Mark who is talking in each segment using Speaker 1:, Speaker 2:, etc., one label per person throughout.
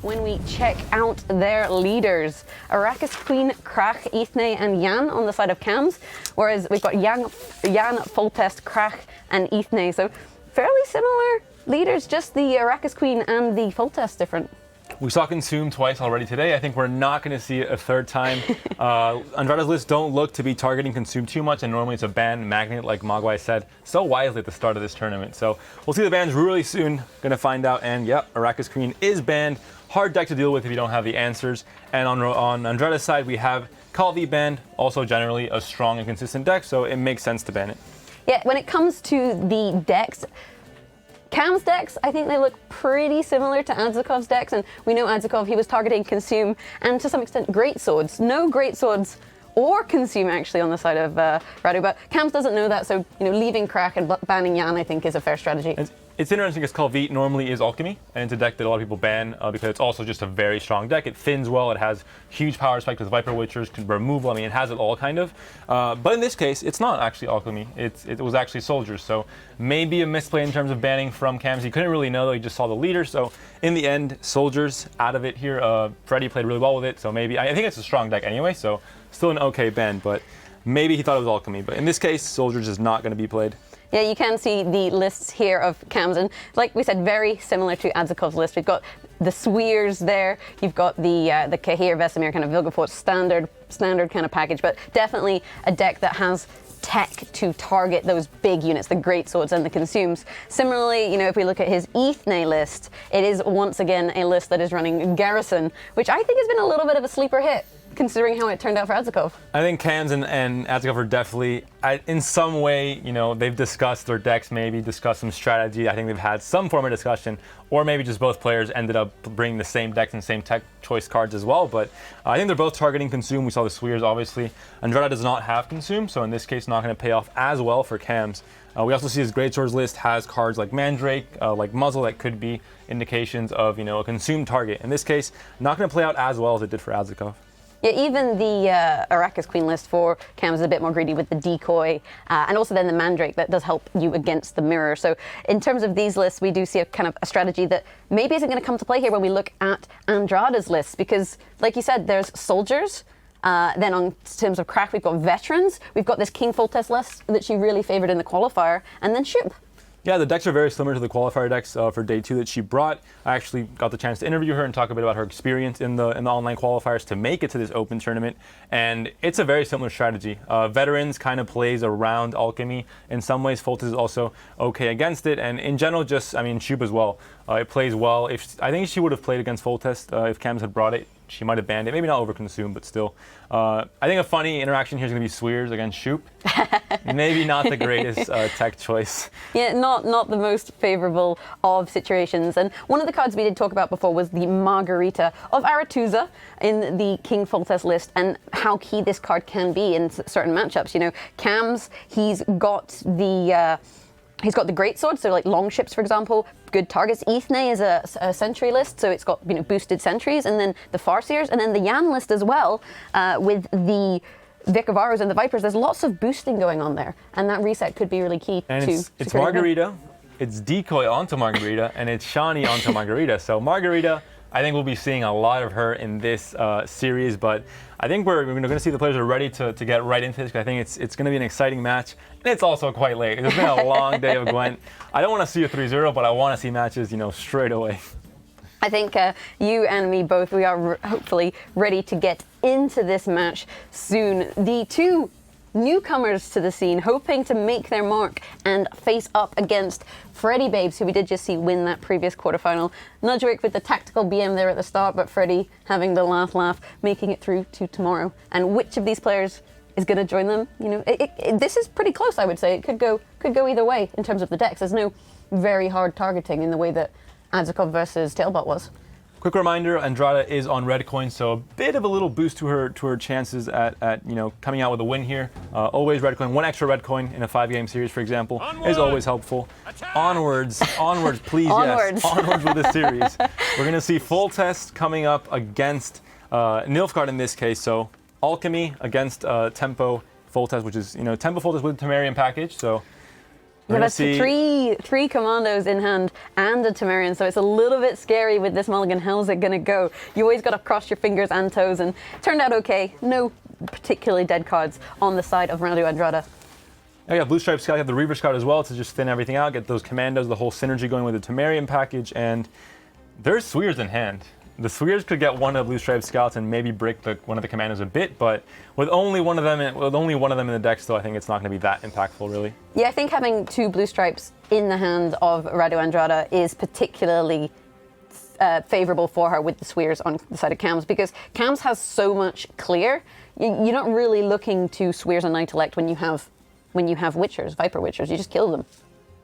Speaker 1: when we check out their leaders. Arrakis Queen, Krach, Ithne, and Jan on the side of Kams, whereas we've got Jan, Foltest, Krach, and Ithne. So fairly similar leaders, just the Arrakis Queen and the Foltest different.
Speaker 2: We saw Consume twice already today. I think we're not going to see it a third time. Andrada's lists don't look to be targeting Consume too much, and normally it's a ban magnet, like Mogwai said so wisely at the start of this tournament. So we'll see the bans really soon. Going to find out. And yep, Arrakis Queen is banned. Hard deck to deal with if you don't have the answers. And on Andrada's side, we have Kalvi banned, also generally a strong and consistent deck, so it makes sense to ban it.
Speaker 1: Yeah, when it comes to the decks, Kam's decks, I think they look pretty similar to Adzakov's decks, and we know Adzakov, he was targeting Consume and to some extent Greatswords. No Greatswords or Consume actually on the side of Radu, but Kams doesn't know that, so leaving Krach and banning Jan I think is a fair strategy.
Speaker 2: It's interesting because Kalvi normally is Alchemy, and it's a deck that a lot of people ban because it's also just a very strong deck. It thins well, it has huge power spike with Viper Witchers, removal, I mean it has it all kind of. But in this case, it's not actually Alchemy, it was actually Soldiers, so maybe a misplay in terms of banning from Kams. He couldn't really know though, he just saw the leader, so in the end, Soldiers out of it here. Freddy played really well with it, so maybe, I think it's a strong deck anyway, so still an okay ban, but maybe he thought it was Alchemy. But in this case, Soldiers is not going to be played.
Speaker 1: Yeah, you can see the lists here of Kams, and like we said, very similar to Adzakov's list. We've got the Sweers there, you've got the Kahir, Vesemir, kind of Vilgefortz standard kind of package, but definitely a deck that has tech to target those big units, the Greatswords and the Consumes. Similarly, if we look at his Ithne list, it is once again a list that is running Garrison, which I think has been a little bit of a sleeper hit, considering how it turned out for Adzakov.
Speaker 2: I think Kams and Adzakov are definitely, in some way, they've discussed their decks, maybe discussed some strategy. I think they've had some form of discussion, or maybe just both players ended up bringing the same decks and same tech choice cards as well. But I think they're both targeting Consume. We saw the Sweers, obviously. Andrada does not have Consume, so in this case, not going to pay off as well for Kams. We also see his Greatswords list has cards like Mandrake, like Muzzle, that could be indications of a Consume target. In this case, not going to play out as well as it did for Adzakov.
Speaker 1: Yeah, even the Arrakis Queen list for Kams is a bit more greedy with the Decoy, and also then the Mandrake that does help you against the Mirror. So in terms of these lists, we do see a kind of a strategy that maybe isn't going to come to play here when we look at Andrada's lists, because like you said, there's Soldiers. Then in terms of Krach, we've got Veterans. We've got this King Foltest list that she really favored in the qualifier, and then Shoop.
Speaker 2: Yeah, the decks are very similar to the qualifier decks for day 2 that she brought. I actually got the chance to interview her and talk a bit about her experience in the online qualifiers to make it to this open tournament, and it's a very similar strategy. Veterans kind of plays around Alchemy in some ways. Foltest is also okay against it, and in general, Shoop as well. It plays well. I think she would have played against Foltest if Kams had brought it. She might have banned it, maybe not over Consume, but still. I think a funny interaction here is going to be Sweers against Shoop. Maybe not the greatest tech choice.
Speaker 1: Yeah, not the most favorable of situations. And one of the cards we did talk about before was the Margarita of Aretuza in the King Foltest list, and how key this card can be in certain matchups. Kams, he's got the Greatsword, so like long ships, for example, good targets. Ithne is a sentry list, so it's got boosted sentries, and then the Farseers, and then the Jan list as well, with the Vic of Arrows and the Vipers. There's lots of boosting going on there, and that reset could be really key.
Speaker 2: And it's Margarita, it's Decoy onto Margarita, and it's Shani onto Margarita. So Margarita, I think we'll be seeing a lot of her in this series, but I think we're going to see the players are ready to get right into this, because I think it's going to be an exciting match, and it's also quite late. It's been a long day of Gwent. I don't want to see a 3-0, but I want to see matches, straight away.
Speaker 1: I think you and me both, we are hopefully ready to get into this match soon. The two newcomers to the scene, hoping to make their mark and face up against Freddy Babes, who we did just see win that previous quarterfinal. Nudgewick with the tactical BM there at the start, but Freddy having the laugh, making it through to tomorrow. And which of these players is going to join them? This is pretty close, I would say. It could go either way in terms of the decks. There's no very hard targeting in the way that Adzakov versus Tailbot was.
Speaker 2: Quick reminder, Andrada is on red coin, so a bit of a little boost to her chances at coming out with a win here. Always red coin, one extra red coin in a 5-game series, for example, is always helpful. Onwards, please,
Speaker 1: onwards.
Speaker 2: Yes, onwards with the series. We're going to see Foltest coming up against Nilfgaard in this case, so Alchemy against Tempo Foltest, which is Tempo Foltest with Temerian package, so
Speaker 1: Yeah, that's three commandos in hand and a Temerian, so it's a little bit scary with this mulligan. How's it gonna go? You always gotta cross your fingers and toes, and it turned out okay. No particularly dead cards on the side of radu.andrada.
Speaker 2: I got Blue Stripe Scout, I have the Reaver Scout as well to just thin everything out, get those commandos, the whole synergy going with the Temerian package, and there's Swears in hand. The Swears could get one of the Blue Stripe Scouts and maybe break one of the commandos a bit, but with only one of them in the deck still, I think it's not going to be that impactful, really.
Speaker 1: Yeah, I think having 2 Blue Stripes in the hand of radu.andrada is particularly favorable for her with the Swears on the side of Kams, because Kams has so much clear. You're not really looking to Swears and Night Elect when you have Witchers, Viper Witchers. You just kill them.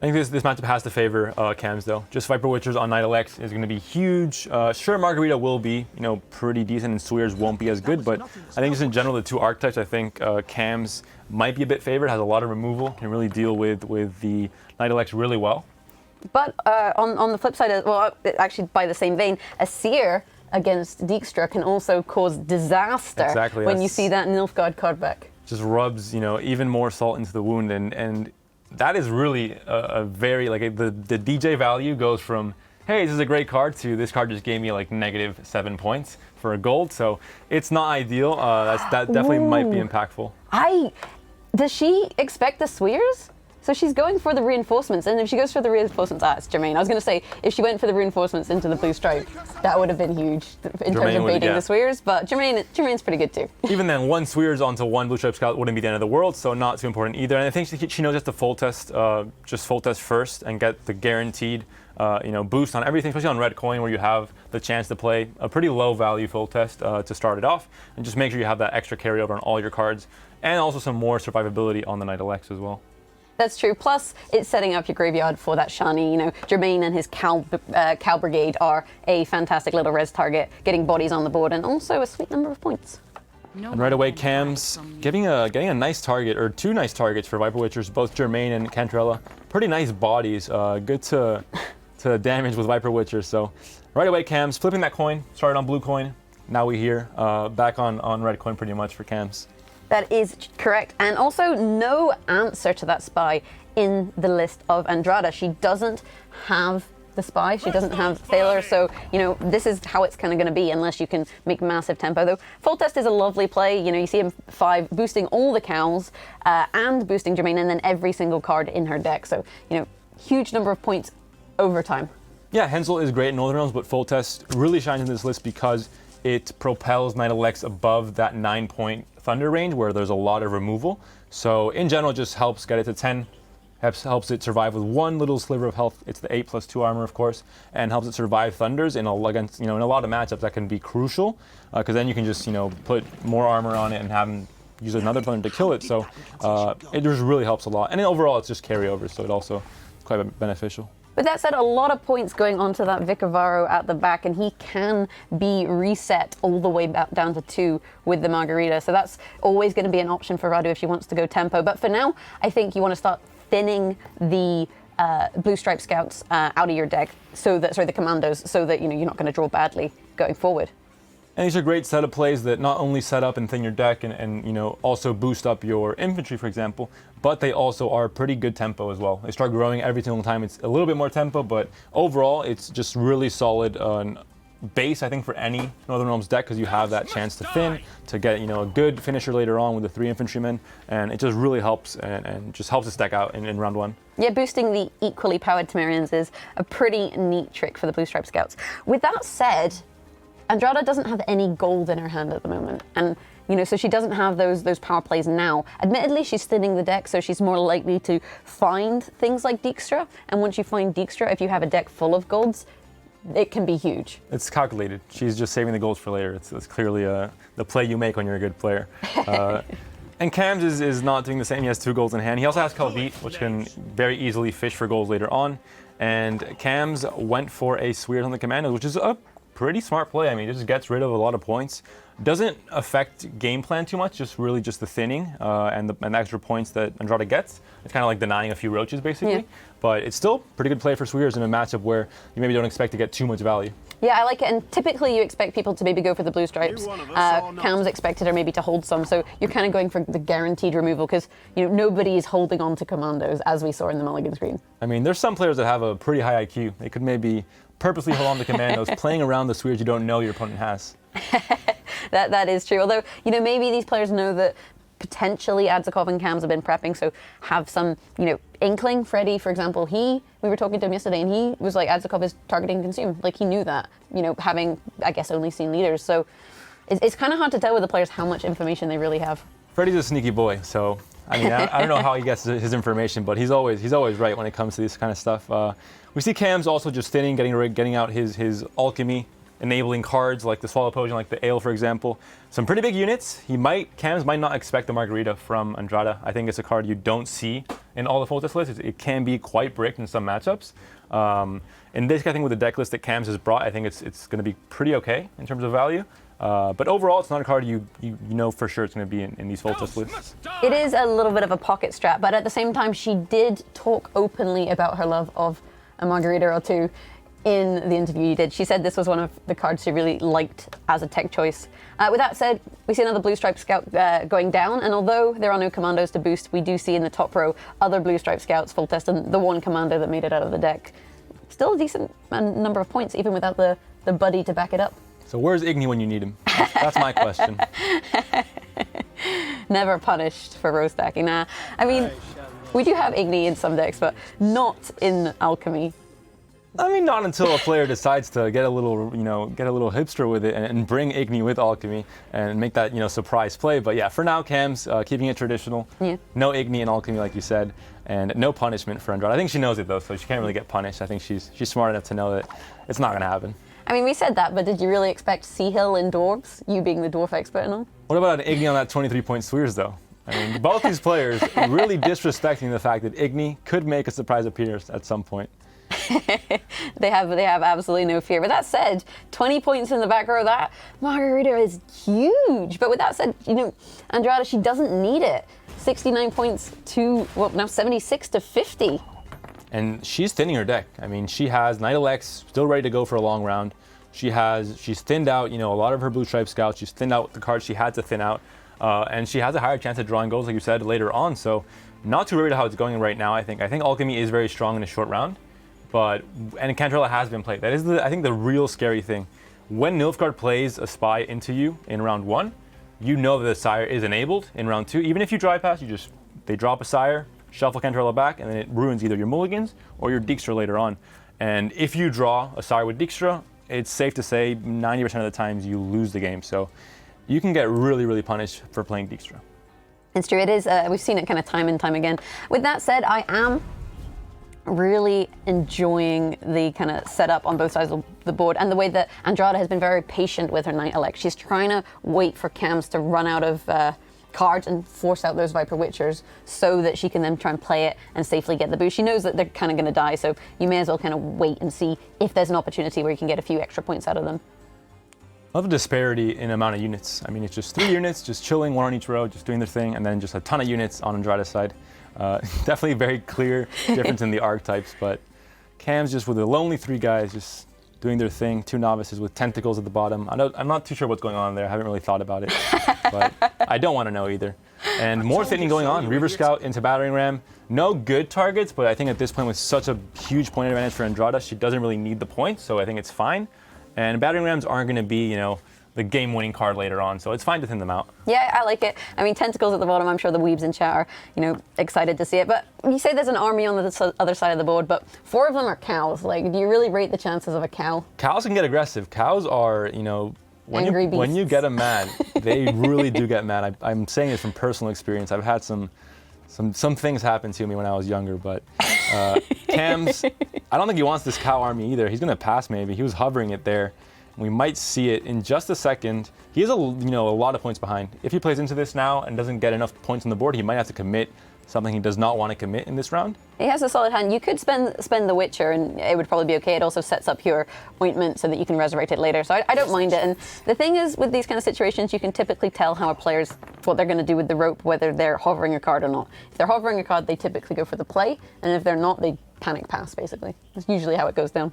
Speaker 2: I think this matchup has to favor Kams though. Just Viper Witchers on Night Elect is going to be huge. Sure, Margarita will be, pretty decent, and Swears won't be as good. But I think just in general, the 2 archetypes, I think Kams might be a bit favored. Has a lot of removal, can really deal with the Night Elects really well.
Speaker 1: But on the flip side, actually by the same vein, a Seer against Dijkstra can also cause disaster when you see that Nilfgaard card back. Just
Speaker 2: rubs, even more salt into the wound, and that is really a very, the DJ value goes from, hey, this is a great card, to this card just gave me -7 points for a gold. So it's not ideal. That definitely might be impactful.
Speaker 1: Does she expect the Swears? So she's going for the reinforcements, and if she goes for the reinforcements, it's Germain. I was going to say, if she went for the reinforcements into the Blue Stripe, that would have been huge in terms of baiting the Swears, but Germain's pretty good too.
Speaker 2: Even then, 1 Swears onto 1 Blue Stripe Scout wouldn't be the end of the world, so not too important either. And I think she knows just to full test first and get the guaranteed boost on everything, especially on Red Coin, where you have the chance to play a pretty low value full test to start it off, and just make sure you have that extra carryover on all your cards, and also some more survivability on the Night Elects as well.
Speaker 1: That's true. Plus, it's setting up your graveyard for that Shani. Germain and his Cow Brigade are a fantastic little res target, getting bodies on the board, and also a sweet number of points.
Speaker 2: And right away, Kams getting a nice target, or 2 nice targets for Viper Witchers, both Germain and Cantrella. Pretty nice bodies, good to damage with Viper Witchers. So right away, Kams flipping that coin, started on blue coin. Now we here, back on red coin pretty much for Kams.
Speaker 1: That is correct. And also no answer to that spy in the list of Andrada. She doesn't have the spy. She doesn't have Thaler. So, this is how it's kind of going to be unless you can make massive tempo. Though full test is a lovely play. You see him 5 boosting all the cows and boosting Germain, and then every single card in her deck. So, huge number of points over time.
Speaker 2: Yeah, Hensel is great in Northern Realms, but full test really shines in this list because it propels Night Elects above that 9-point Thunder range where there's a lot of removal. So in general, it just helps get it to 10, helps it survive with 1 little sliver of health. It's the 8+2 armor, of course, and helps it survive Thunders in a lot of matchups that can be crucial, because then you can just put more armor on it and have them use another Thunder to kill it. So it just really helps a lot. And then overall, it's just carryover, so it also is quite beneficial.
Speaker 1: But that said, a lot of points going onto that Vicavaro at the back, and he can be reset all the way back down to 2 with the Margarita. So that's always going to be an option for Radu if she wants to go tempo. But for now, I think you want to start thinning the Blue Stripe Scouts out of your deck, the Commandos, so that you're not going to draw badly going forward.
Speaker 2: And these are great setup plays that not only set up and thin your deck and also boost up your infantry, for example, but they also are pretty good tempo as well. They start growing every single time. It's a little bit more tempo, but overall, it's just really solid base, I think, for any Northern Realms deck, because you have that chance to thin, to get a good finisher later on with the 3 infantrymen, and it just really helps and just helps this deck out in round 1.
Speaker 1: Yeah, boosting the equally powered Temerians is a pretty neat trick for the Blue Stripe Scouts. With that said, Andrada doesn't have any gold in her hand at the moment, and so she doesn't have those power plays now. Admittedly, she's thinning the deck, so she's more likely to find things like Dijkstra, and once you find Dijkstra, if you have a deck full of golds, it can be huge.
Speaker 2: It's calculated. She's just saving the golds for later. It's clearly the play you make when you're a good player. And Kams is not doing the same. He has 2 golds in hand. He also has Kalvit, which can very easily fish for golds later on. And Kams went for a Swears on the Commandos, which is a pretty smart play. I mean, it just gets rid of a lot of points. Doesn't affect game plan too much, just really just the thinning and the extra points that Andrada gets. It's kind of like denying a few roaches, basically.
Speaker 1: Yeah.
Speaker 2: But it's still pretty good play for Sweers in a matchup where you maybe don't expect to get too much value.
Speaker 1: Yeah, I like it, and typically you expect people to maybe go for the blue stripes. Cam's expected her maybe to hold some, so you're kind of going for the guaranteed removal because nobody is holding on to commandos as we saw in the mulligan screen.
Speaker 2: I mean, there's some players that have a pretty high IQ. They could maybe purposely hold on to commandos, playing around the Sweers you don't know your opponent has.
Speaker 1: That is true. Although maybe these players know that potentially Adzakov and Kams have been prepping, so have some inkling. Freddie, for example, we were talking to him yesterday, and he was like, Adzakov is targeting consume. Like, he knew that, having, I guess, only seen leaders. So it's kind of hard to tell with the players how much information they really have.
Speaker 2: Freddie's a sneaky boy, so I mean, I don't know how he gets his information, but he's always right when it comes to this kind of stuff. We see Kams also just thinning, getting out his alchemy, enabling cards like the Swallow Potion, like the Ale, for example. Some pretty big units. Kams might not expect the Margarita from Andrada. I think it's a card you don't see in all the full test lists. It can be quite bricked in some matchups. In this, I think with the deck list that Kams has brought, I think it's going to be pretty okay in terms of value. But overall, it's not a card you know for sure it's going to be in these full test lists.
Speaker 1: It is a little bit of a pocket strap, but at the same time, she did talk openly about her love of a Margarita or two in the interview you did. She said this was one of the cards she really liked as a tech choice. With that said, we see another Blue Stripe Scout going down, and although there are no commandos to boost, we do see in the top row other Blue Stripe Scouts full test, and the one commando that made it out of the deck. Still a decent number of points, even without the buddy to back it up.
Speaker 2: So where's Igni when you need him? That's my question.
Speaker 1: Never punished for row stacking. Nah, I mean, we do have Igni in some decks, but not in Alchemy.
Speaker 2: I mean, not until a player decides to get a little hipster with it and bring Igni with Alchemy and make that, surprise play. But yeah, for now, Kams keeping it traditional.
Speaker 1: Yeah.
Speaker 2: No Igni and Alchemy, like you said, and no punishment for Andrada. I think she knows it though, so she can't really get punished. I think she's smart enough to know that it's not going to happen.
Speaker 1: I mean, we said that, but did you really expect Sea Hill in dwarves? You being the dwarf expert and all.
Speaker 2: What about an Igni on that 23-point Sweers though? I mean, both these players really disrespecting the fact that Igni could make a surprise appearance at some point.
Speaker 1: They have absolutely no fear. But that said, 20 points in the back row, that Margarita is huge. But with that said, Andrada, she doesn't need it. 69 points to, now 76 to 50.
Speaker 2: And she's thinning her deck. I mean, she has Knight Alex still ready to go for a long round. She's thinned out, a lot of her Blue Stripe Scouts. She's thinned out the cards she had to thin out. And she has a higher chance of drawing goals, like you said, later on. So not too worried how it's going right now, I think. I think Alchemy is very strong in a short round. And Cantrella has been played. That is, I think, the real scary thing. When Nilfgaard plays a spy into you in round 1, you know that the Sire is enabled in round 2. Even if you drive past, they drop a Sire, shuffle Cantrella back, and then it ruins either your mulligans or your Dijkstra later on. And if you draw a Sire with Dijkstra, it's safe to say 90% of the times you lose the game. So you can get really, really punished for playing Dijkstra.
Speaker 1: It's true. It is. We've seen it kind of time and time again. With that said, I am really enjoying the kind of setup on both sides of the board and the way that Andrada has been very patient with her Knight Elect. She's trying to wait for Kams to run out of cards and force out those Viper Witchers so that she can then try and play it and safely get the boost. She knows that they're kind of going to die, so you may as well kind of wait and see if there's an opportunity where you can get a few extra points out of them.
Speaker 2: I love the disparity in amount of units. I mean, it's just 3 units, just chilling, 1 on each row, just doing their thing, and then just a ton of units on Andrada's side. Definitely a very clear difference in the archetypes, but Kams just with the lonely 3 guys just doing their thing, 2 novices with tentacles at the bottom. I'm not too sure what's going on there. I haven't really thought about it, but I don't want to know either. And more thinning going on. Reaver Scout into Battering Ram. No good targets, but I think at this point with such a huge point advantage for Andrada, she doesn't really need the points, so I think it's fine. And Battering Rams aren't going to be, the game-winning card later on, so it's fine to thin them out.
Speaker 1: Yeah, I like it. I mean, tentacles at the bottom, I'm sure the weebs in chat are, excited to see it. But you say there's an army on the other side of the board, but 4 of them are cows. Like, do you really rate the chances of a cow?
Speaker 2: Cows can get aggressive. Cows are, when you get them mad, they really do get mad. I'm saying this from personal experience. I've had some things happen to me when I was younger, but Kams, I don't think he wants this cow army either. He's going to pass maybe. He was hovering it there. We might see it in just a second. He is a lot of points behind. If he plays into this now and doesn't get enough points on the board, he might have to commit something he does not want to commit in this round.
Speaker 1: He has a solid hand. You could spend the Witcher and it would probably be okay. It also sets up your ointment so that you can resurrect it later. So I don't mind it. And the thing is, with these kind of situations, you can typically tell how a player's, what they're going to do with the rope, whether they're hovering a card or not. If they're hovering a card, they typically go for the play. And if they're not, they panic pass, basically. That's usually how it goes down.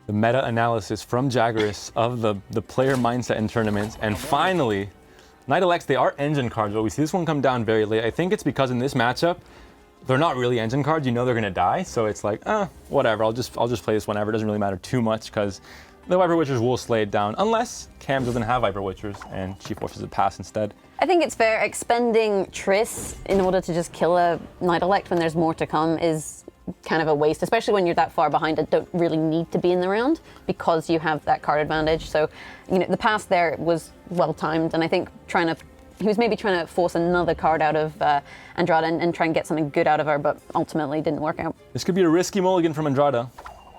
Speaker 2: The meta-analysis from Jaggeris of the player mindset in tournaments. And finally, Knight Elects, they are engine cards, but we see this one come down very late. I think it's because in this matchup, they're not really engine cards. You know they're going to die, so it's like, whatever. I'll just play this whenever. It doesn't really matter too much because the Viper Witchers will slay it down unless Cam doesn't have Viper Witchers and she forces a pass instead.
Speaker 1: I think it's fair. Expending Triss in order to just kill a Knight Elect when there's more to come is kind of a waste, especially when you're that far behind and don't really need to be in the round because you have that card advantage. So, the pass there was well timed, and I think he was maybe trying to force another card out of Andrada and try and get something good out of her, but ultimately didn't work out.
Speaker 2: This could be a risky mulligan from Andrada.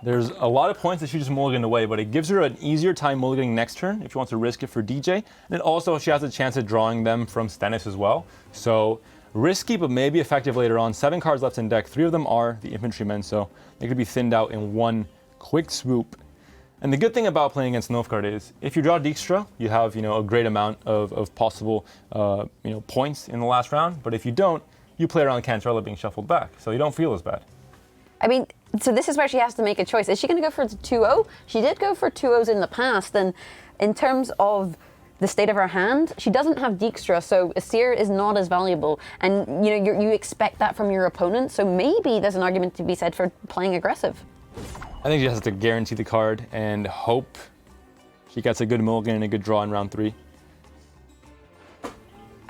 Speaker 2: There's a lot of points that she just mulliganed away, but it gives her an easier time mulliganing next turn if she wants to risk it for DJ. And then also she has a chance at drawing them from Stennis as well. So risky, but maybe effective later on. 7 cards left in deck. 3 of them are the infantrymen, so they could be thinned out in one quick swoop. And the good thing about playing against Nilfgaard is if you draw Dijkstra, you have a great amount of possible points in the last round. But if you don't, you play around Cantarella being shuffled back, so you don't feel as bad.
Speaker 1: I mean, so this is where she has to make a choice. Is she going to go for the 2-0? She did go for 2-0s in the past, and in terms of the state of her hand, she doesn't have Dijkstra, so Asir is not as valuable. And you expect that from your opponent, so maybe there's an argument to be said for playing aggressive.
Speaker 2: I think she has to guarantee the card and hope she gets a good mulligan and a good draw in round 3.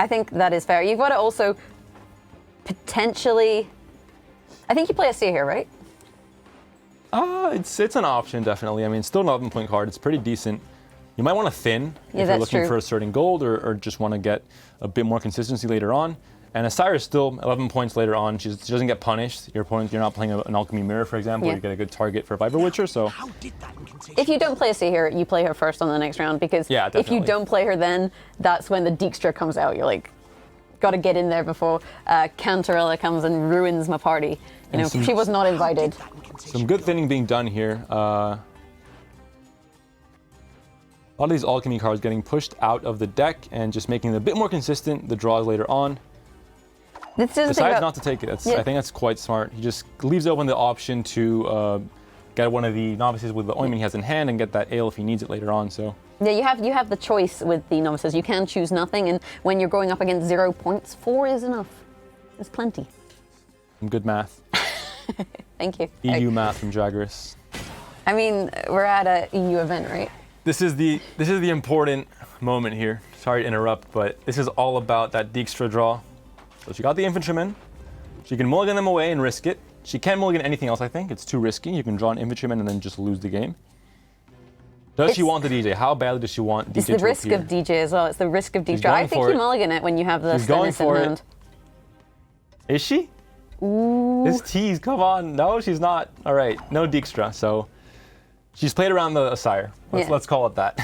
Speaker 1: I think that is fair. You've got to also potentially... I think you play Asir here, right?
Speaker 2: It's an option, definitely. I mean, it's still an 11-point card. It's pretty decent. You might want to thin if you're looking for a certain gold or just want to get a bit more consistency later on. And Asir is still 11 points later on. She doesn't get punished. Your opponent, you're not playing an Alchemy Mirror, for example. You get a good target for Viper Witcher. So
Speaker 1: if you don't play Asir here, you play her first on the next round, because if you don't play her then, that's when the Dijkstra comes out. You're like, got to get in there before Cantarella comes and ruins my party. She was not invited.
Speaker 2: Some good thinning being done here. A lot of these alchemy cards getting pushed out of the deck and just making it a bit more consistent, the draws later on. Decides not to take it. I think that's quite smart. He just leaves open the option to get one of the novices with the ointment he has in hand and get that ale if he needs it later on. So
Speaker 1: yeah, you have the choice with the novices. You can choose nothing, and when you're going up against 0 points, 4 is enough. It's plenty.
Speaker 2: Some good math.
Speaker 1: Thank you.
Speaker 2: EU math from Jaggeris.
Speaker 1: I mean, we're at a EU event, right?
Speaker 2: This is the important moment here. Sorry to interrupt, but this is all about that Dijkstra draw. So she got the infantryman. She can mulligan them away and risk it. She can't mulligan anything else, I think. It's too risky. You can draw an infantryman and then just lose the game. Does she want the DJ? How badly does she want DJ
Speaker 1: It's the risk of DJ as well. It's the risk of Dijkstra. I think you mulligan it when you have the Stennis in hand.
Speaker 2: Is she? Ooh. This tease, come on. No, she's not. All right, no Dijkstra. So she's played around the Asir. Let's call it that.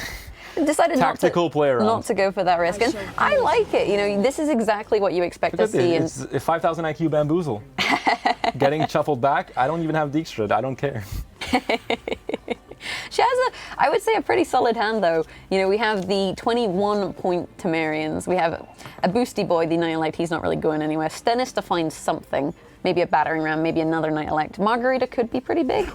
Speaker 1: Decided not
Speaker 2: to
Speaker 1: go for that risk, and I like it. This is exactly what you expect to see.
Speaker 2: It's a 5,000 IQ bamboozle. Getting shuffled back. I don't even have Dijkstra. I don't care.
Speaker 1: She has I would say, a pretty solid hand, though. We have the 21-point Temerians. We have a boosty boy, the Knight Elect. He's not really going anywhere. Stennis to find something. Maybe a battering ram, maybe another Knight Elect. Margarita could be pretty big.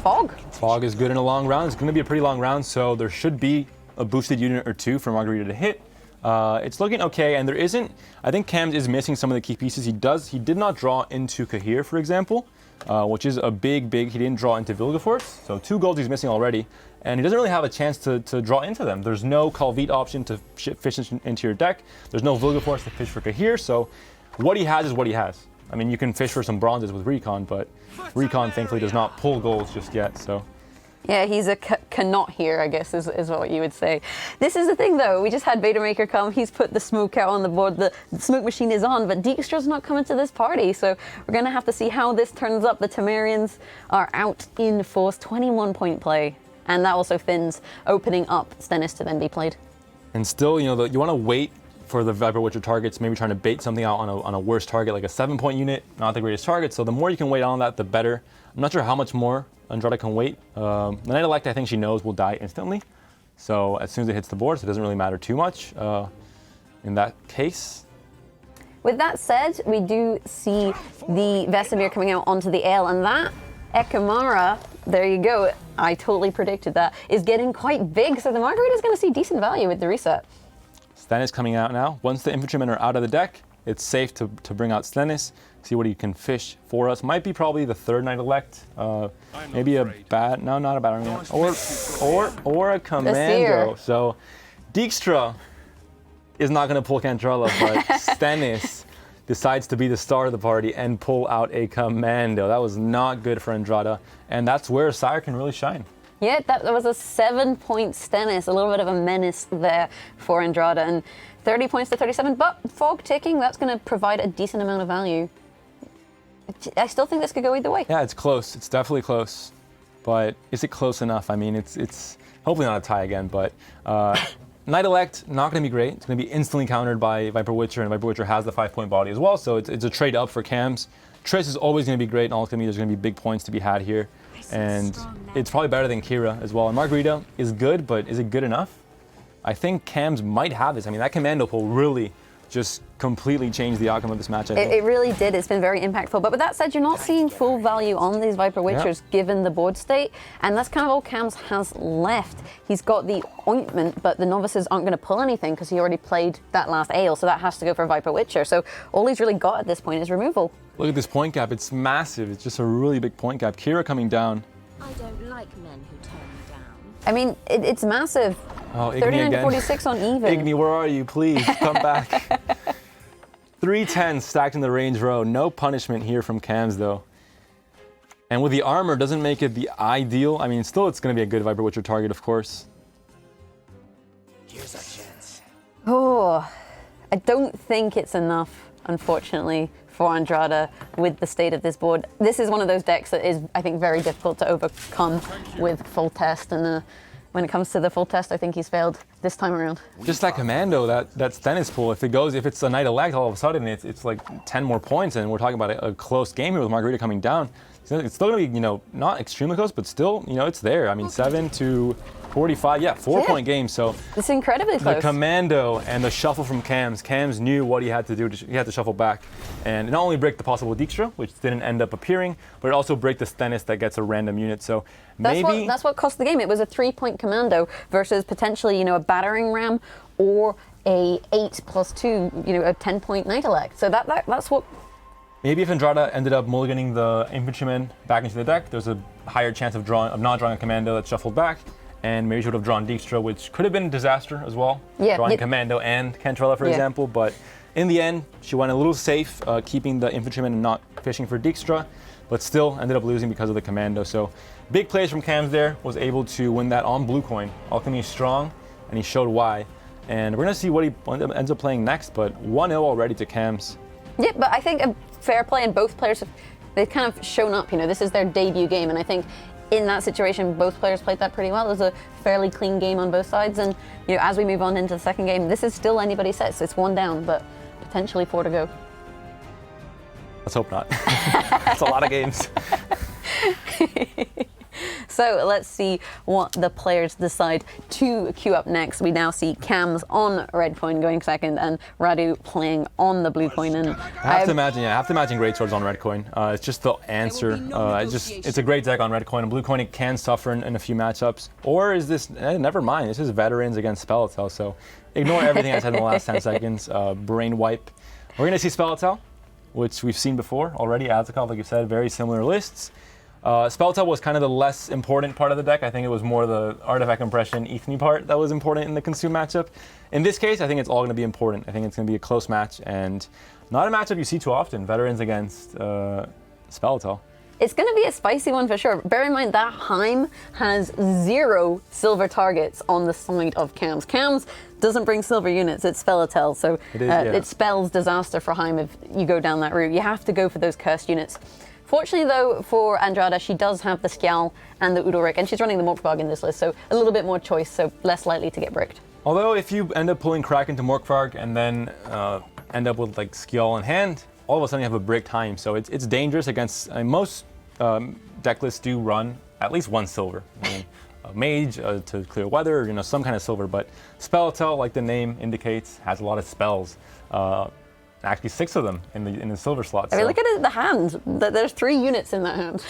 Speaker 1: Fog.
Speaker 2: Fog is good in a long round. It's going to be a pretty long round, so there should be a boosted unit or 2 for Margarita to hit. It's looking okay, and there isn't... I think Kams is missing some of the key pieces. He did not draw into Cahir, for example, which is a big... He didn't draw into Vilgefortz, so 2 golds he's missing already, and he doesn't really have a chance to draw into them. There's no Kalvit option to fish into your deck. There's no Vilgefortz to fish for Cahir, so what he has is what he has. I mean, you can fish for some bronzes with Recon, but Recon thankfully does not pull golds just yet, so...
Speaker 1: Yeah, he's a cannot here, I guess, is what you would say. This is the thing, though. We just had Betamaker come. He's put the smoke out on the board. The smoke machine is on, but Dijkstra's not coming to this party, so we're going to have to see how this turns up. The Temerians are out in force, 21-point play, and that also thins, opening up Stennis to then be played.
Speaker 2: And still, you want to wait for the Viper Witcher targets, maybe trying to bait something out on a worse target, like a 7-point unit, not the greatest target. So the more you can wait on that, the better. I'm not sure how much more Andrada can wait. The Knight Elect, I think she knows will die instantly. So as soon as it hits the board, so it doesn't really matter too much in that case.
Speaker 1: With that said, we do see the Vesemir coming out onto the ale, and that Ekamara, there you go, I totally predicted that, is getting quite big, so the Margarita is going to see decent value with the reset.
Speaker 2: Stennis coming out now. Once the infantrymen are out of the deck, it's safe to bring out Stennis, see what he can fish for us. Might be probably the third Knight Elect, maybe a bat, no, not a battering ram, or a commando. So Dijkstra is not going to pull Cantrella, but Stennis decides to be the star of the party and pull out a commando. That was not good for Andrada, and that's where Sire can really shine.
Speaker 1: Yeah, that was a 7-point Stennis, a little bit of a menace there for Andrada, and 30 points to 37, but fog ticking, that's going to provide a decent amount of value. I still think this could go either way.
Speaker 2: Yeah, it's close. It's definitely close, but is it close enough? I mean, it's hopefully not a tie again, but Knight Elect, not going to be great. It's going to be instantly countered by Viper Witcher, and Viper Witcher has the 5-point body as well, so it's a trade up for Kams. Triss is always going to be great, and ultimately there's going to be big points to be had here. And it's probably better than Kira as well. And Margarita is good, but is it good enough? I think Kams might have this. I mean, that commando pull really just completely changed the outcome of this match, I think.
Speaker 1: It really did. It's been very impactful. But with that said, you're not seeing full value on these Viper Witchers given the board state. And that's kind of all Kams has left. He's got the ointment, but the novices aren't going to pull anything because he already played that last ale. So that has to go for Viper Witcher. So all he's really got at this point is removal.
Speaker 2: Look at this point gap. It's massive. It's just a really big point gap. Kira coming down.
Speaker 3: I don't like men who turn me down.
Speaker 1: I mean, it's massive.
Speaker 2: Oh, Igni
Speaker 1: 39
Speaker 2: again.
Speaker 1: to 46 on even.
Speaker 2: Igni, where are you? Please come back. 310 stacked in the range row. No punishment here from Kams, though. And with the armor, doesn't make it the ideal. I mean, still, it's going to be a good Viper Witcher target, of course.
Speaker 4: Here's a chance.
Speaker 1: Oh, I don't think it's enough, unfortunately, for Andrada with the state of this board. This is one of those decks that is, I think, very difficult to overcome with full test. And when it comes to the full test, I think he's failed this time around.
Speaker 2: Just that commando, that Stennis pull, if it's a Knight Elect, all of a sudden it's like 10 more points, and we're talking about a close game here with Margarita coming down. It's still going to be, not extremely close, but still, it's there. I mean, 7 to 45, 4-point game. So
Speaker 1: it's incredibly close.
Speaker 2: The commando and the shuffle from Kams. Kams knew what he had to do. He had to shuffle back, and it not only break the possible Dijkstra, which didn't end up appearing, but it also break the Stennis that gets a random unit. So maybe
Speaker 1: that's what cost the game. It was a 3-point commando versus potentially, a battering ram or a 8+2, a 10-point Knight Elect. So that's what.
Speaker 2: Maybe if Andrada ended up mulliganing the infantryman back into the deck, there's a higher chance of not drawing a commando that shuffled back, and maybe she would have drawn Dijkstra, which could have been a disaster as well. Drawing commando and Cantrella, for example. But in the end, she went a little safe, keeping the infantryman and not fishing for Dijkstra, but still ended up losing because of the commando. So big plays from Kams there, was able to win that on blue coin. Alchemy is strong, and he showed why. And we're going to see what he ends up playing next, but 1-0 already to Kams.
Speaker 1: Yeah, but I think a fair play, and both players they've kind of shown up. This is their debut game, and I think in that situation, both players played that pretty well. It was a fairly clean game on both sides, and as we move on into the second game, this is still anybody's set. So it's 1 down, but potentially 4 to go.
Speaker 2: Let's hope not. That's a lot of games.
Speaker 1: So let's see what the players decide to queue up next. We now see Kams on red coin going second, and Radu playing on the blue coin. And
Speaker 2: I have to imagine great swords on red coin. It's just the answer. It's a great deck on red coin. And blue coin, it can suffer in a few matchups. Or is this? Never mind. This is veterans against Spellitel. So ignore everything I said in the last 10 seconds. Brain wipe. We're gonna see Spellitel, which we've seen before already. Azakov, like you said, very similar lists. Spellitel was kind of the less important part of the deck. I think it was more the artifact impression, Ethny part that was important in the consume matchup. In this case, I think it's all going to be important. I think it's going to be a close match, and not a matchup you see too often. Veterans against Spellitel.
Speaker 1: It's going to be a spicy one for sure. Bear in mind that Heim has 0 silver targets on the side of Kams. Kams doesn't bring silver units, it's Spellitel, so it spells disaster for Heim if you go down that route. You have to go for those cursed units. Fortunately, though, for Andrada, she does have the Skjal and the Udalryk, and she's running the Morkbog in this list, so a little bit more choice, so less likely to get bricked.
Speaker 2: Although if you end up pulling Crack into Morkvarg and then end up with like Skjall in hand, all of a sudden you have a brick time. So it's dangerous against most deck lists do run at least one silver. I mean, a mage to clear weather, you know, some kind of silver. But Spelltell, like the name indicates, has a lot of spells. Actually, 6 of them in the silver slots.
Speaker 1: I mean, look at it, the hand. There's 3 units in that hand.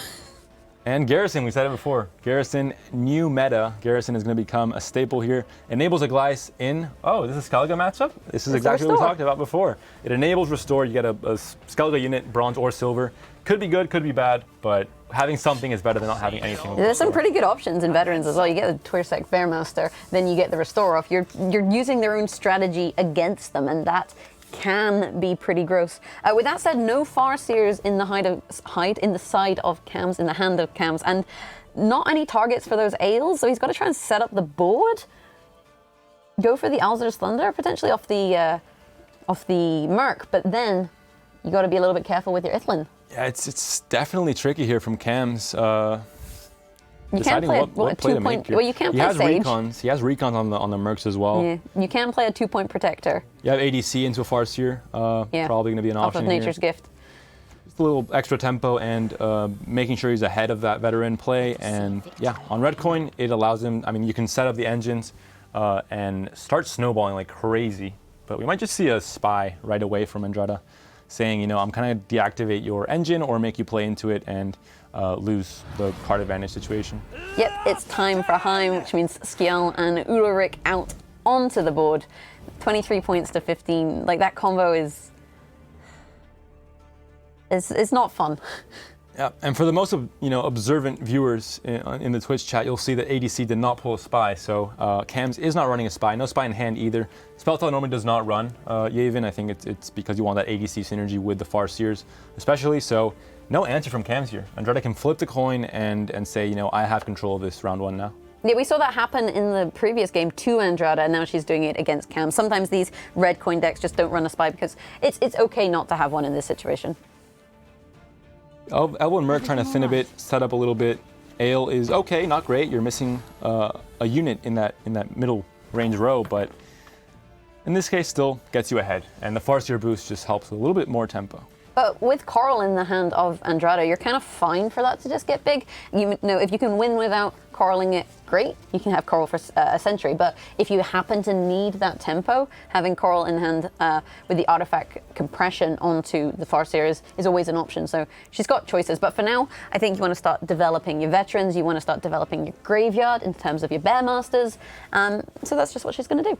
Speaker 2: And Garrison, we said it before. Garrison, new meta. Garrison is going to become a staple here. Enables a Glyce in, oh, this is a Skellige matchup? This is exactly what we talked about before. It enables Restore. You get a Skellige unit, bronze or silver. Could be good, could be bad, but having something is better than not having anything.
Speaker 1: There's some pretty good options in veterans as well. You get the Twirsec Fairmaster, then you get the Restore off. You're using their own strategy against them, and that can be pretty gross. With that said, no Farseers in the in the side of Kams, in the hand of Kams, and not any targets for those Ales, so he's got to try and set up the board. Go for the Alzur's Thunder, potentially off the Merc, but then you got to be a little bit careful with your Ithlin.
Speaker 2: Yeah, it's definitely tricky here from Kams.
Speaker 1: You can't play
Speaker 2: what play to make here.
Speaker 1: Well, you can't play Sage.
Speaker 2: He has recons on the Mercs as well.
Speaker 1: Yeah, you can play a 2-point Protector.
Speaker 2: You have ADC into a Farseer. Probably going to be an option
Speaker 1: off of Nature's Gift.
Speaker 2: Just a little extra tempo and making sure he's ahead of that veteran play. And yeah, on Redcoin, it allows him. I mean, you can set up the engines and start snowballing like crazy. But we might just see a spy right away from Andrada, saying, you know, I'm kind of deactivate your engine or make you play into it and lose the card advantage situation.
Speaker 1: Yep, it's time for Heim, which means Skjall and Ulrich out onto the board. 23 points to 15. Like, that combo is not fun.
Speaker 2: Yeah, and for the most observant viewers in the Twitch chat, you'll see that ADC did not pull a spy, so Kams is not running a spy. No spy in hand either. Spelltell normally does not run Yavin. I think it's because you want that ADC synergy with the Farseers, especially. So no answer from Kams here. Andrada can flip the coin and say, you know, I have control of this round 1 now.
Speaker 1: Yeah, we saw that happen in the previous game to Andrada, and now she's doing it against Kams. Sometimes these red coin decks just don't run a spy because it's okay not to have one in this situation.
Speaker 2: Elbow and Merc trying to thin a bit, set up a little bit. Ale is okay, not great. You're missing a unit in that middle range row, but in this case still gets you ahead. And the Farseer boost just helps with a little bit more tempo.
Speaker 1: But with Coral in the hand of Andrada, you're kind of fine for that to just get big. You know, if you can win without Coraling it, great. You can have Coral for a century. But if you happen to need that tempo, having Coral in hand with the artifact compression onto the Farseer is always an option. So she's got choices. But for now, I think you want to start developing your veterans. You want to start developing your graveyard in terms of your Bearmasters. So that's just what she's going to do.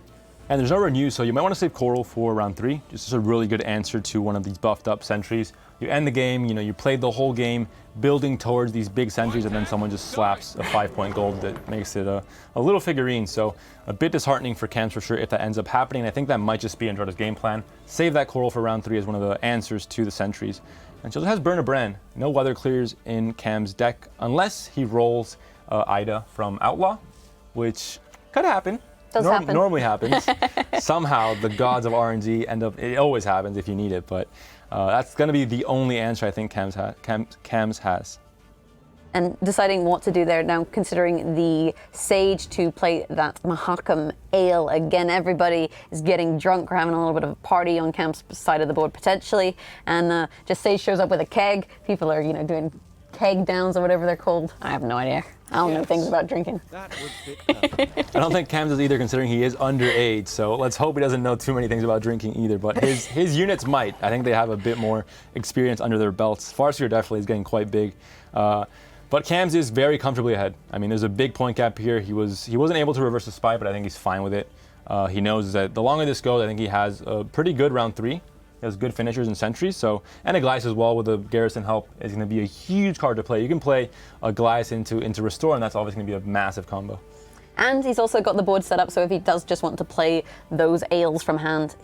Speaker 2: And there's no renew, so you might want to save Coral for round 3. Just as a really good answer to one of these buffed up sentries. You end the game, you know, you played the whole game building towards these big sentries, and then someone just slaps a 5-point gold that makes it a little figurine. So a bit disheartening for Kams for sure if that ends up happening. I think that might just be Andrada's game plan. Save that Coral for round 3 as one of the answers to the sentries. And she also has Burn a Brand. No weather clears in Kam's deck unless he rolls Ida from Outlaw, which could happen. Normally happens. Somehow the gods of RNG end up, it always happens if you need it, but that's going to be the only answer I think Kams has.
Speaker 1: And deciding what to do there now, considering the Sage to play that Mahakam Ale again. Everybody is getting drunk. We're having a little bit of a party on Kams' side of the board potentially, and just Sage shows up with a keg. People are, you know, doing keg downs or whatever they're called. I have no idea. I don't know things about drinking.
Speaker 4: That would fit
Speaker 2: I don't think Kams is either, considering he is underage, so let's hope he doesn't know too many things about drinking either, but his units might. I think they have a bit more experience under their belts. Farseer definitely is getting quite big, but Kams is very comfortably ahead. I mean, there's a big point gap here. He wasn't able to reverse the spy, but I think he's fine with it. He knows that the longer this goes, I think he has a pretty good round 3. He has good finishers and sentries, so, and a Glyce as well with the Garrison help is going to be a huge card to play. You can play a Glyce into Restore, and that's obviously going to be a massive combo.
Speaker 1: And he's also got the board set up, so if he does just want to play those Ales from hand,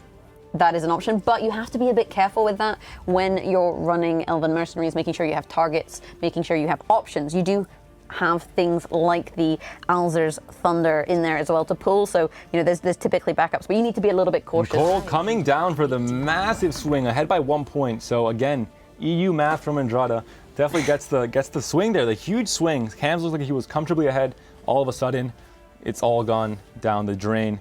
Speaker 1: that is an option. But you have to be a bit careful with that when you're running Elven Mercenaries, making sure you have targets, making sure you have options. You do have things like the Alzur's Thunder in there as well to pull, so you know there's typically backups, but you need to be a little bit cautious.
Speaker 2: Coral coming down for the massive swing, ahead by 1 point. So again, EU math from Andrada definitely gets the swing there, the huge swing. Kams looks like he was comfortably ahead. All of a sudden, it's all gone down the drain.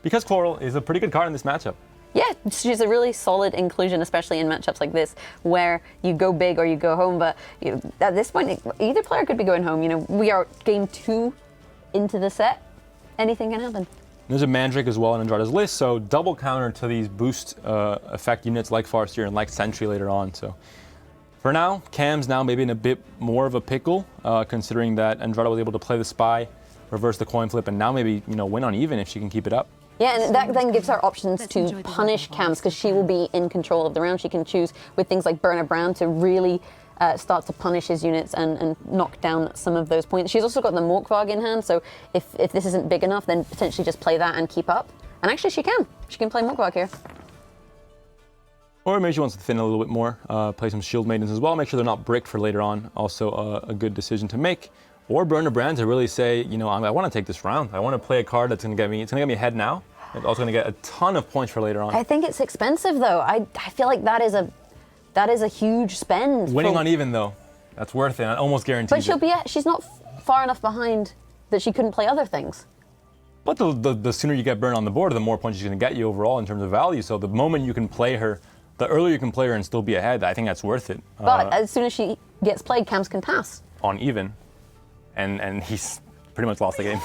Speaker 2: because Coral is a pretty good card in this matchup.
Speaker 1: Yeah, she's a really solid inclusion, especially in matchups like this, where you go big or you go home. But at this point, either player could be going home. We are game 2 into the set. Anything can happen.
Speaker 2: There's a Mandrake as well in Andrada's list, so double counter to these boost effect units like Farseer and like Sentry later on. So for now, Cam's now maybe in a bit more of a pickle, considering that Andrada was able to play the Spy, reverse the coin flip, and now maybe win on even if she can keep it up.
Speaker 1: Yeah, and that then gives her options to punish Cams, because she will be in control of the round. She can choose with things like Burner Brown to really start to punish his units and knock down some of those points. She's also got the Morkvarg in hand, so if this isn't big enough, then potentially just play that and keep up. And actually she can. She can play Morkvarg here.
Speaker 2: Or maybe she wants to thin a little bit more, play some Shield Maidens as well, make sure they're not bricked for later on. Also a good decision to make. Or Burner Brand to really say, I want to take this round. I want to play a card that's going to get me, ahead now. It's also going to get a ton of points for later on.
Speaker 1: I think it's expensive though. I feel like that is a huge spend.
Speaker 2: Winning on even though, that's worth it. I almost guarantee.
Speaker 1: But she's not far enough behind that she couldn't play other things.
Speaker 2: But the sooner you get Burn on the board, the more points she's going to get you overall in terms of value. So the moment you can play her, the earlier you can play her and still be ahead, I think that's worth it.
Speaker 1: But as soon as she gets played, Cams can pass.
Speaker 2: On even. And he's pretty much lost the game.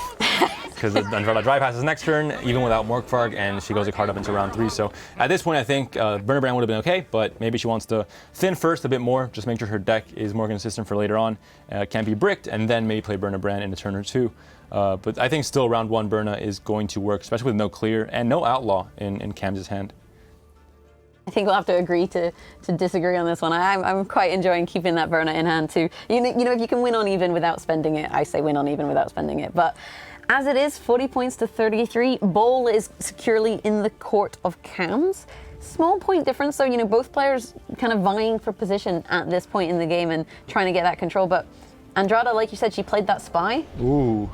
Speaker 2: Because Andrada dry passes next turn, even without Morkvarg, and she goes a card up into round 3. So at this point, I think Burner Brand would have been okay, but maybe she wants to thin first a bit more, just make sure her deck is more consistent for later on, can't be bricked, and then maybe play Burner Brand in a turn or 2. But I think still round 1 Burna is going to work, especially with no clear and no outlaw in Cam's hand.
Speaker 1: I think we'll have to agree to disagree on this one. I'm quite enjoying keeping that Burner in hand too. If you can win on even without spending it, I say win on even without spending it. But as it is, 40 points to 33, Bowl is securely in the court of Cams. Small point difference, so both players kind of vying for position at this point in the game and trying to get that control. But Andrada, like you said, she played that Spy.
Speaker 2: Ooh.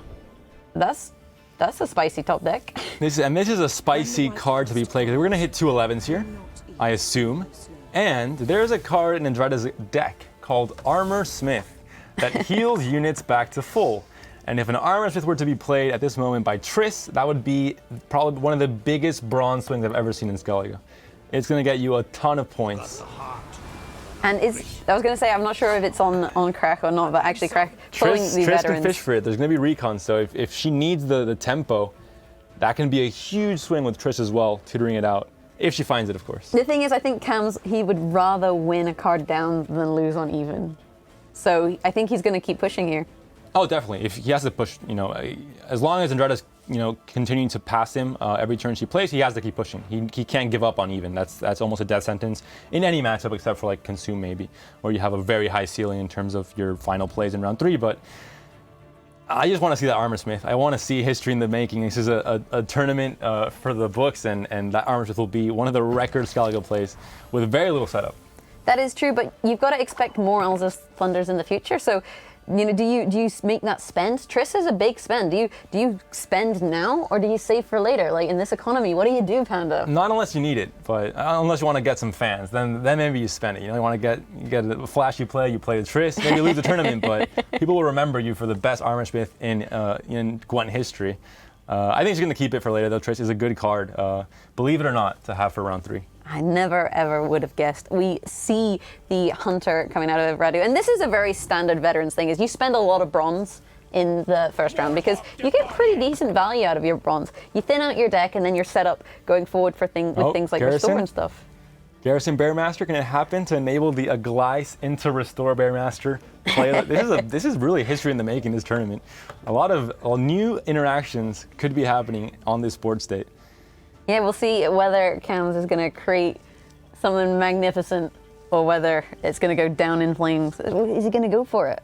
Speaker 1: That's a spicy top deck.
Speaker 2: This is a spicy card to be played, because we're going to hit 2 11s here, I assume. And there's a card in Andrada's deck called Armor Smith that heals units back to full. And if an Armor Smith were to be played at this moment by Triss, that would be probably one of the biggest bronze swings I've ever seen in Skellige. It's going to get you a ton of points.
Speaker 1: And I was going to say, I'm not sure if it's on Crack or not, but actually Crack pulling the
Speaker 2: Triss
Speaker 1: veterans.
Speaker 2: can fish for it. There's going to be recon, so if she needs the tempo, that can be a huge swing with Triss as well, tutoring it out. If she finds it, of course.
Speaker 1: The thing is, I think Cams, he would rather win a card down than lose on even. So I think he's going to keep pushing here.
Speaker 2: Oh, definitely. If he has to push, as long as Andrada's, continuing to pass him every turn she plays, he has to keep pushing. He can't give up on even. That's almost a death sentence in any matchup except for like Consume maybe, where you have a very high ceiling in terms of your final plays in round 3. But I just want to see that Armor Smith. I want to see history in the making. This is a tournament for the books, and that Armor Smith will be one of the record Skellige plays with very little setup.
Speaker 1: That is true, but you've got to expect more Elza's Thunders in the future. So, do you make that spend? Triss is a big spend. Do you spend now, or do you save for later? Like in this economy, what do you do, Panda?
Speaker 2: Not unless you need it, but unless you want to get some fans, then maybe you spend it. You want to get a flashy play. You play the Triss, maybe you lose the tournament, but people will remember you for the best Armor Smith in Gwent history. I think she's going to keep it for later, though. Triss is a good card, believe it or not, to have for round 3.
Speaker 1: I never ever would have guessed. We see the Hunter coming out of Radu, and this is a very standard veterans thing, is you spend a lot of bronze in the first round because you get pretty decent value out of your bronze. You thin out your deck and then you're set up going forward for things like
Speaker 2: Garrison?
Speaker 1: Restore and stuff.
Speaker 2: Garrison Bearmaster, can it happen to enable the Agleice into Restore Bearmaster play? This is really history in the making, this tournament. A lot of new interactions could be happening on this board state.
Speaker 1: Yeah, we'll see whether Cams is going to create something magnificent or whether it's going to go down in flames. Is he going to go for it?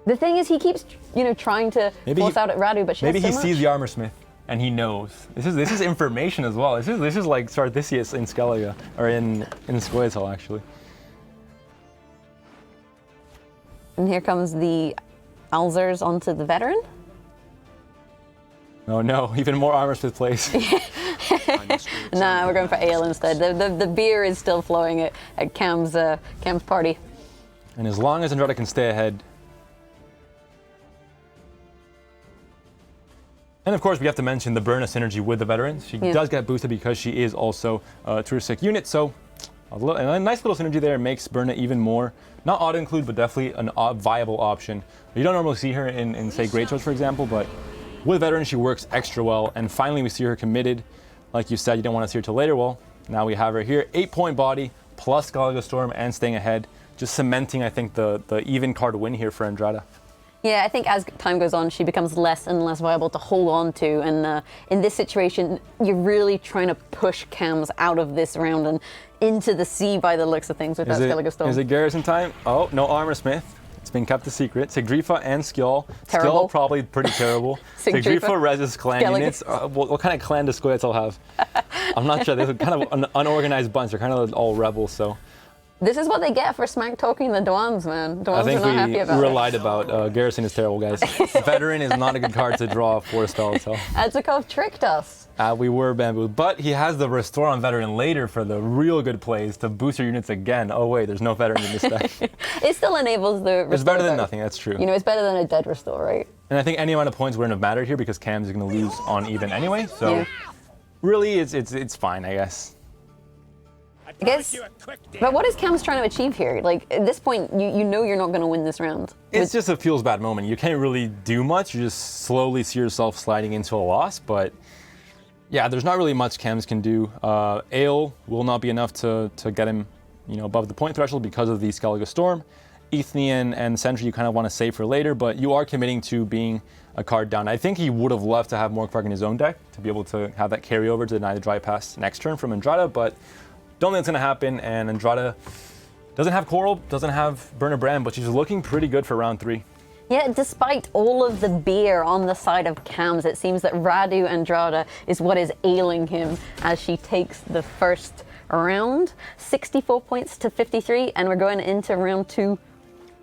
Speaker 1: The thing is, he keeps, trying to force out at Radu, but she has so much.
Speaker 2: Sees the Armor Smith and he knows. This is information as well. This is like Sarthisius in Skellige, or in Squaretal actually.
Speaker 1: And here comes the Alzers onto the veteran.
Speaker 2: Oh no, even more Armor Smith plays.
Speaker 1: Nah, we're going for ale instead. The beer is still flowing at Cam's party.
Speaker 2: And as long as Andrada can stay ahead, And of course, we have to mention the Berna synergy with the veterans. She does get boosted because she is also a touristic unit, so a nice little synergy there makes Berna even more, not auto-include, but definitely a viable option. You don't normally see her in say, Great Shows, for example, but with veterans, she works extra well, and finally we see her committed. Like you said, you don't want to see her till later. Well, now we have her here, 8-point body, plus Skalliga Storm, and staying ahead, just cementing, I think, the even card win here for Andrada.
Speaker 1: Yeah, I think as time goes on, she becomes less and less viable to hold on to. And in this situation, you're really trying to push Kams out of this round and into the sea by the looks of things with that Skalliga Storm.
Speaker 2: Is it Garrison time? Oh, no Armor Smith. It's been kept a secret. Sigdrifa and Skjol.
Speaker 1: Terrible.
Speaker 2: Skjol probably pretty terrible.
Speaker 1: Sigdrifa,
Speaker 2: Resis clan
Speaker 1: Skalliga.
Speaker 2: units. What kind of clan does Skoyatel have? I'm not sure. They're kind of an unorganized bunch. They're kind of all rebels, so.
Speaker 1: This is what they get for smack talking the Dwans, man. Dwans
Speaker 2: I think
Speaker 1: are not happy about
Speaker 2: we were
Speaker 1: it.
Speaker 2: lied about. Garrison is terrible, guys. Veteran is not a good card to draw for Skalliga.
Speaker 1: Azukov tricked us.
Speaker 2: We were bambooed, but he has the restore on veteran later for the real good plays to boost your units again. Oh wait, there's no veteran in this deck.
Speaker 1: It still enables the restore.
Speaker 2: It's better than
Speaker 1: though.
Speaker 2: nothing, that's true.
Speaker 1: You know, it's better than a dead restore, right?
Speaker 2: And I think any amount of points wouldn't have mattered here because Kams is going to lose on even anyway. So really, it's fine, I guess.
Speaker 1: I guess. But what is Kams trying to achieve here? Like at this point, you know you're not going to win this round.
Speaker 2: It's just a feels bad moment. You can't really do much. You just slowly see yourself sliding into a loss. But yeah, there's not really much Kams can do. Ale will not be enough to get him, above the point threshold because of the Skalliga Storm. Ethne and Sentry you kind of want to save for later, but you are committing to being a card down. I think he would have loved to have Morkvark in his own deck to be able to have that carryover to deny the dry pass next turn from Andrada, but don't think it's going to happen, and Andrada doesn't have Coral, doesn't have Burner Brand, but she's looking pretty good for round 3.
Speaker 1: Yeah, despite all of the beer on the side of Kams, it seems that radu.andrada is what is ailing him as she takes the first round. 64 points to 53, and we're going into round 2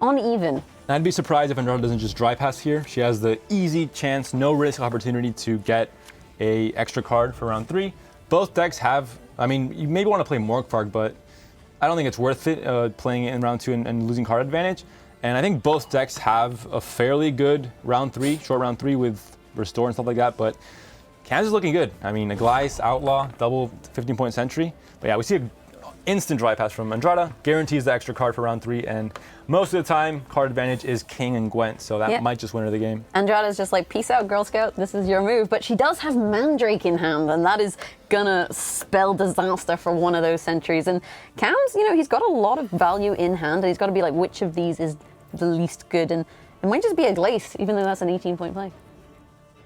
Speaker 1: uneven.
Speaker 2: I'd be surprised if Andrada doesn't just dry pass here. She has the easy chance, no risk opportunity to get a extra card for round 3. Both decks have, you maybe want to play Morkvark, but I don't think it's worth it playing it in round 2 and losing card advantage. And I think both decks have a fairly good round 3, short round 3 with Restore and stuff like that, but Kams is looking good. Aglaïs, Outlaw, double 15-point Sentry. But yeah, we see an instant dry pass from Andrada, guarantees the extra card for round 3, and most of the time, card advantage is King and Gwent, so that might just win her the game.
Speaker 1: Andrada's just like, peace out, Girl Scout, this is your move. But she does have Mandrake in hand, and that is gonna spell disaster for one of those sentries. And Kams, he's got a lot of value in hand, and he's got to be like, which of these is the least good? And it might just be Aglaïs, even though that's an 18-point play.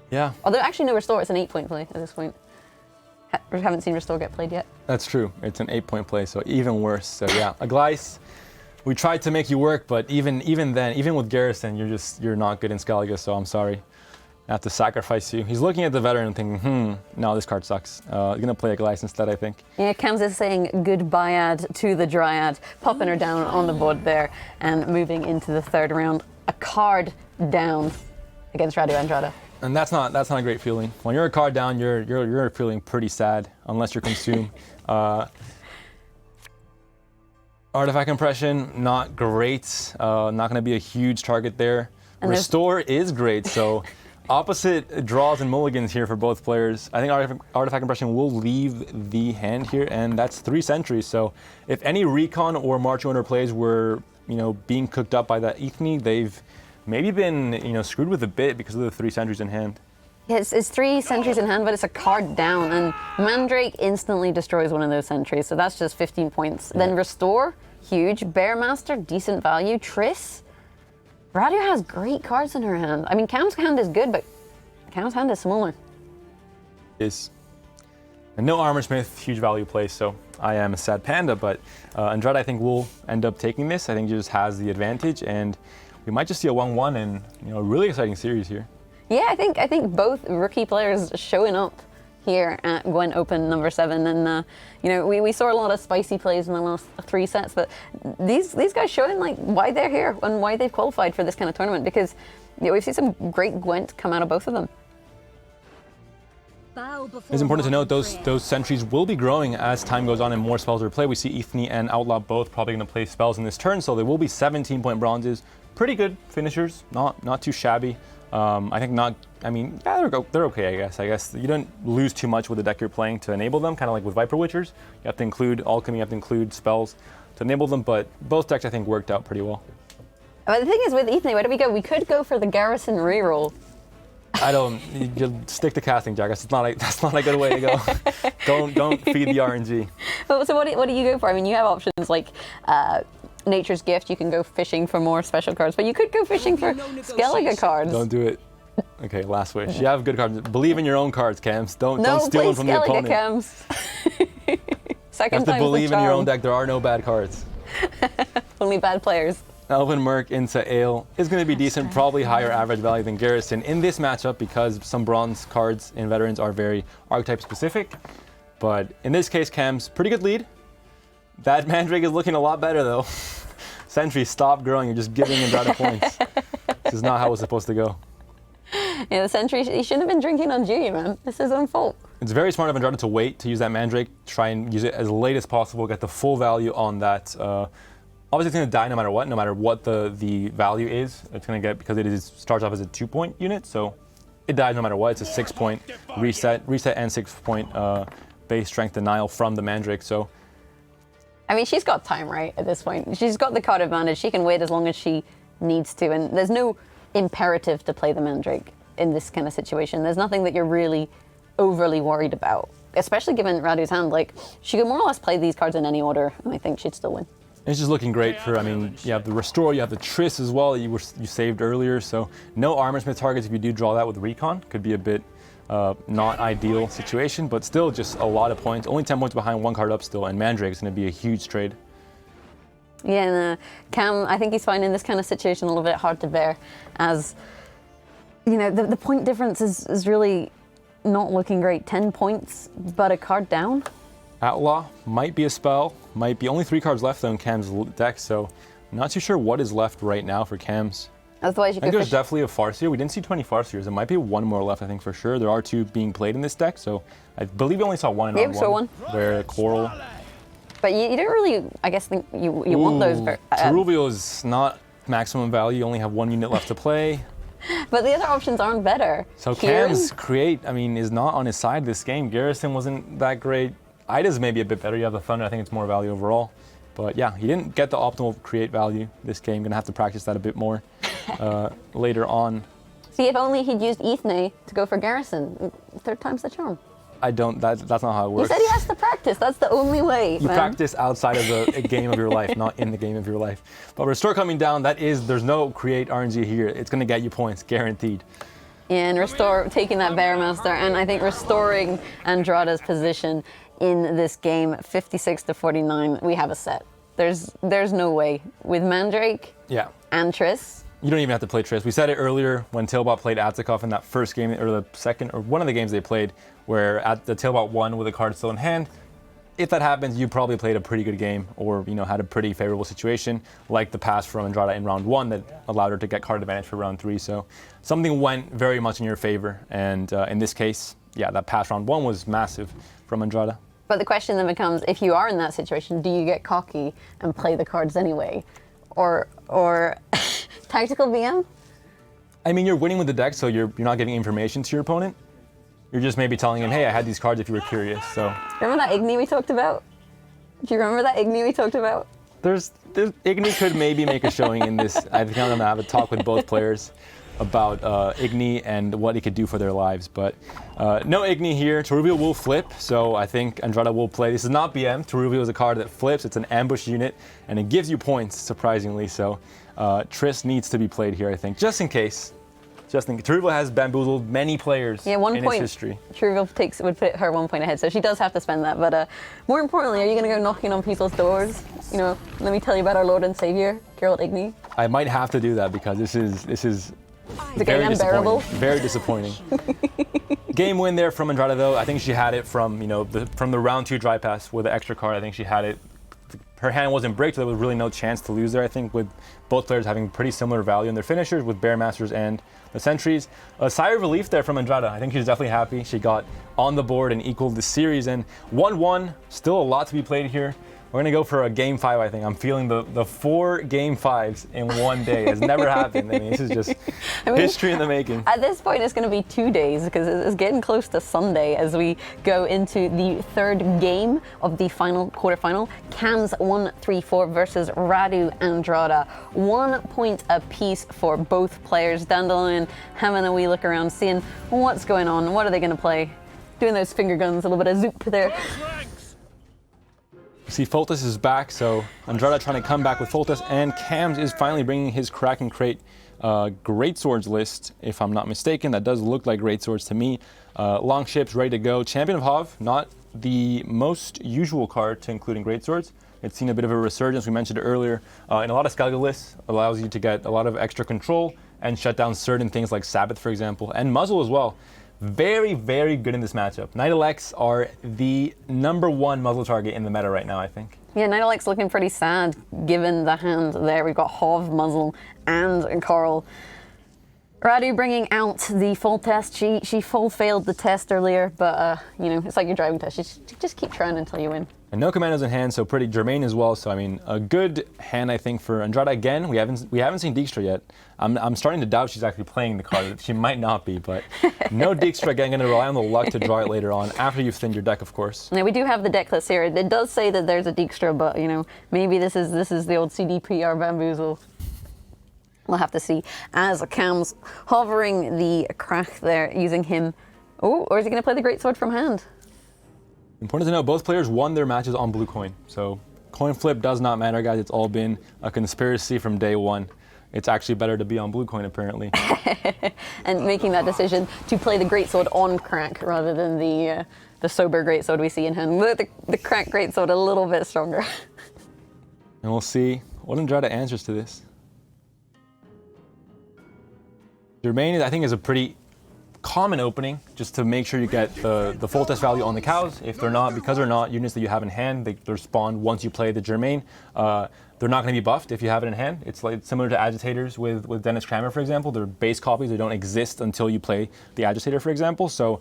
Speaker 2: Yeah.
Speaker 1: Although actually no Restore, it's an 8-point play at this point. We haven't seen Restore get played yet.
Speaker 2: That's true. It's an 8-point play, so even worse. So yeah, Aglaïs, we tried to make you work, but even then, even with Garrison, you're not good in Skalliga, so I'm sorry. I have to sacrifice you. He's looking at the veteran and thinking, no, this card sucks. He's gonna play Aglaïs instead, I think.
Speaker 1: Yeah, Kams is saying goodbye to the Dryad, popping her down on the board there and moving into the third round. A card down against radu.andrada.
Speaker 2: And that's not a great feeling. When you're a card down, you're feeling pretty sad unless you're consumed. Artifact Compression, not great. Not going to be a huge target there. And Restore is great, so opposite draws and mulligans here for both players. I think Artifact Compression will leave the hand here, and that's 3 sentries. So if any Recon or Marching Order plays were, being cooked up by that Ethne, they've maybe been, screwed with a bit because of the 3 sentries in hand.
Speaker 1: Yeah, it's 3 sentries in hand, but it's a card down, and Mandrake instantly destroys one of those sentries, so that's just 15 points. Yeah. Then Restore, huge. Bearmaster, decent value. Triss, Radu has great cards in her hand. Kams' hand is good, but Kams' hand is smaller.
Speaker 2: Is. And no Armor Smith, huge value play, so I am a sad panda, but Andrada I think will end up taking this. I think he just has the advantage, and we might just see a 1-1 and a really exciting series here.
Speaker 1: Yeah, I think both rookie players showing up here at GWENT Open number 7, and we saw a lot of spicy plays in the last 3 sets, but these guys showing like why they're here and why they've qualified for this kind of tournament, because we've seen some great Gwent come out of both of them.
Speaker 2: It's important to note those sentries will be growing as time goes on and more spells are played. We see Ethne and Outlaw both probably going to play spells in this turn, so there will be 17-point bronzes. Pretty good finishers, not too shabby. I think not. I mean, yeah, they're okay. I guess you don't lose too much with the deck you're playing to enable them. Kind of like with Viper Witchers, you have to include alchemy, you have to include spells to enable them. But both decks I think worked out pretty well.
Speaker 1: But the thing is, with Ethne, where do we go? We could go for the Garrison reroll.
Speaker 2: I don't. You stick to casting, Jack. That's not a good way to go. don't feed the RNG.
Speaker 1: But, so what do you go for? I mean, you have options like Nature's Gift. You can go fishing for more special cards, but you could go fishing for Skellige cards.
Speaker 2: Don't do it. Okay, last wish. You have good cards. Believe in your own cards, Kams. Don't steal them from the opponent.
Speaker 1: Kams. Second
Speaker 2: you have to believe in your own deck. There are no bad cards.
Speaker 1: Only bad players.
Speaker 2: Elven Merc into Ale is going to be decent, probably higher average value than Garrison in this matchup because some bronze cards in Veterans are very archetype specific. But in this case, Kams, pretty good lead. That Mandrake is looking a lot better though. Sentry, stop growing. You're just giving Andrada points. This is not how it's supposed to go.
Speaker 1: Yeah, the Sentry, he shouldn't have been drinking on duty, man. It's his own fault.
Speaker 2: It's very smart of Andrada to wait to use that Mandrake, try and use it as late as possible, get the full value on that. Obviously, it's going to die no matter what the value is. It's going to get, because it starts off as a 2-point unit, so it dies no matter what. It's a 6-point reset and 6-point base strength denial from the Mandrake. So,
Speaker 1: I mean, she's got time, right, at this point. She's got the card advantage. She can wait as long as she needs to, and there's no imperative to play the Mandrake in this kind of situation. There's nothing that you're really overly worried about, especially given Radu's hand. Like, she could more or less play these cards in any order, and I think she'd still win.
Speaker 2: It's just looking great for, I mean, you have the Restore, you have the Triss as well that you saved earlier, so no Armorsmith targets if you do draw that with Recon. Could be a bit not ideal situation, but still just a lot of points. Only 10 points behind, one card up still, and Mandrake is going to be a huge trade.
Speaker 1: Yeah, and Cam, I think he's finding this kind of situation a little bit hard to bear, as, you know, the point difference is really not looking great. 10 points, but a card down.
Speaker 2: Outlaw might be a spell, might be only 3 cards left though in Cam's deck, so I'm not too sure what is left right now for Cam's.
Speaker 1: Otherwise, you
Speaker 2: I think there's definitely a Farseer. We didn't see 20 Farseers. There might be one more left, I think, for sure. There are 2 being played in this deck, so I believe we only saw one in
Speaker 1: round 1.
Speaker 2: Where Coral.
Speaker 1: But you don't really, I guess, think you want those.
Speaker 2: Teruvio is not maximum value. You only have 1 unit left to play.
Speaker 1: But the other options aren't better.
Speaker 2: So Cam's Create, I mean, is not on his side this game. Garrison wasn't that great. Ida's maybe a bit better. You have the Thunder. I think it's more value overall. But yeah, he didn't get the optimal Create value this game. Gonna have to practice that a bit more later on.
Speaker 1: See, if only he'd used Ethne to go for Garrison. 3rd time's the charm.
Speaker 2: I don't, that's not how it works.
Speaker 1: You said he has to practice. That's the only way,
Speaker 2: You practice outside of a game of your life, not in the game of your life. But Restore coming down, there's no Create RNG here. It's gonna get you points, guaranteed.
Speaker 1: Yeah, and Restore taking that Bearmaster, and I think restoring Andrada's position in this game, 56-49, we have a set. There's no way. With Mandrake and Triss.
Speaker 2: You don't even have to play Triss. We said it earlier when Tailbot played Atzikov in that first game, or the second, or one of the games they played, where the Tailbot won with a card still in hand. If that happens, you probably played a pretty good game, or had a pretty favorable situation, like the pass from Andrada in round 1 that allowed her to get card advantage for round 3. So something went very much in your favor, and in this case, yeah, that pass round 1 was massive from Andrada.
Speaker 1: But the question then becomes, if you are in that situation, do you get cocky and play the cards anyway? Or tactical VM?
Speaker 2: I mean, you're winning with the deck, so you're not giving information to your opponent. You're just maybe telling him, hey, I had these cards if you were curious. So
Speaker 1: remember that Igni we talked about? Do you remember that Igni we talked about?
Speaker 2: Igni could maybe make a showing in this. I think I'm gonna have a talk with both players about Igni and what he could do for their lives. But no Igni here. Teruvio will flip, so I think Andrada will play. This is not BM. Teruvio is a card that flips. It's an ambush unit, and it gives you points, surprisingly. So Triss needs to be played here, I think, just in case. Teruvio has bamboozled many players in its history.
Speaker 1: Teruvio would put her 1 point ahead, so she does have to spend that. But more importantly, are you going to go knocking on people's doors? Let me tell you about our Lord and Savior, Geralt Igni.
Speaker 2: I might have to do that because this is
Speaker 1: very unbearable.
Speaker 2: Very disappointing. Game win there from Andrada though. I think she had it from from the round 2 dry pass with the extra card. I think she had it. Her hand wasn't bricked, so there was really no chance to lose there. I think with both players having pretty similar value in their finishers with Bearmasters and the Sentries. A sigh of relief there from Andrada. I think she's definitely happy. She got on the board and equaled the series, and 1-1. Still a lot to be played here. We're going to go for a game 5, I think. I'm feeling the 4 game 5s in one day. It's never happened. I mean, this is just history in the making.
Speaker 1: At this point, it's going to be 2 days because it's getting close to Sunday as we go into the 3rd game of the final quarterfinal. kams134 versus radu.andrada. 1 point apiece for both players. Dandelion having a wee look around, seeing what's going on. What are they going to play? Doing those finger guns, a little bit of zoop there.
Speaker 2: See, Foltest is back, so Andrada trying to come back with Foltest, and Kams is finally bringing his Crack and Crate Great Swords list, if I'm not mistaken. That does look like Great Swords to me. Long ships ready to go. Champion of Hov, not the most usual card to include in Great Swords. It's seen a bit of a resurgence, we mentioned it earlier. In a lot of Skellige lists, allows you to get a lot of extra control and shut down certain things like Sabbath, for example, and Muzzle as well. Very, very good in this matchup. Knight Elects are the #1 muzzle target in the meta right now, I think.
Speaker 1: Yeah, Knight Elects looking pretty sad given the hand there. We've got Hov, Muzzle, and Coral. Radu bringing out the full test. She full failed the test earlier, but you know, it's like your driving test. You just keep trying until you win.
Speaker 2: And no commandos in hand, so pretty germane as well. So I mean, a good hand I think for Andrada. Again, we haven't seen Dijkstra yet. I'm starting to doubt she's actually playing the card. She might not be, but no Dijkstra. Again, going to rely on the luck to draw it later on after you've thinned your deck, of course.
Speaker 1: Now we do have the deck list here. It does say that there's a Dijkstra, but you know, maybe this is the old CDPR bamboozle. We'll have to see. As Kams hovering the crack there, using him. Oh, or is he going to play the Greatsword from hand?
Speaker 2: Important to note, both players won their matches on blue coin. So coin flip does not matter, guys. It's all been a conspiracy from day one. It's actually better to be on blue coin, apparently.
Speaker 1: And making that decision to play the Greatsword on crack rather than the sober Greatsword we see in hand. The crack Greatsword a little bit stronger.
Speaker 2: And we'll see what Andrada answers to this. Germain, I think, is a pretty common opening, just to make sure you get the full test value on the cows. If they're not, because they're not units that you have in hand, they're spawned once you play the Germain. They're not going to be buffed if you have it in hand. It's like similar to Agitators with Dennis Kramer, for example. They're base copies. They don't exist until you play the Agitator, for example. So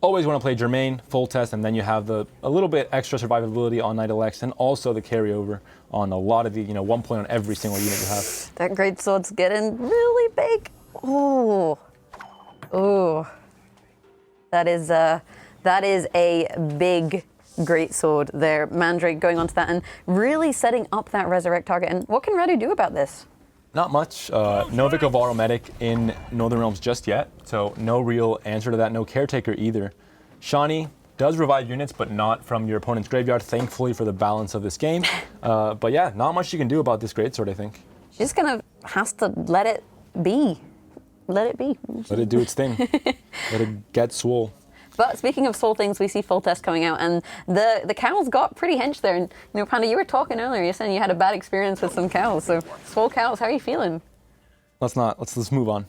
Speaker 2: always want to play Germain, full test, and then you have a little bit extra survivability on Knight Elects, and also the carryover on a lot of the, 1 point on every single unit you have.
Speaker 1: That Greatsword's getting really big. Oh, oh, that is a big Greatsword there. Mandrake going onto that and really setting up that resurrect target. And what can Radu do about this?
Speaker 2: Not much. No Vic of Medic in Northern Realms just yet, so no real answer to that. No Caretaker either. Shani does revive units, but not from your opponent's graveyard, thankfully, for the balance of this game. But yeah, not much you can do about this Greatsword, I think.
Speaker 1: She's just has to let it be. Let it be.
Speaker 2: Let it do its thing. Let it get swole.
Speaker 1: But speaking of swole things, we see full test coming out, and the cows got pretty hench there. And Panda, you were talking earlier. You're saying you had a bad experience with some cows. So swole cows, how are you feeling?
Speaker 2: Let's move on.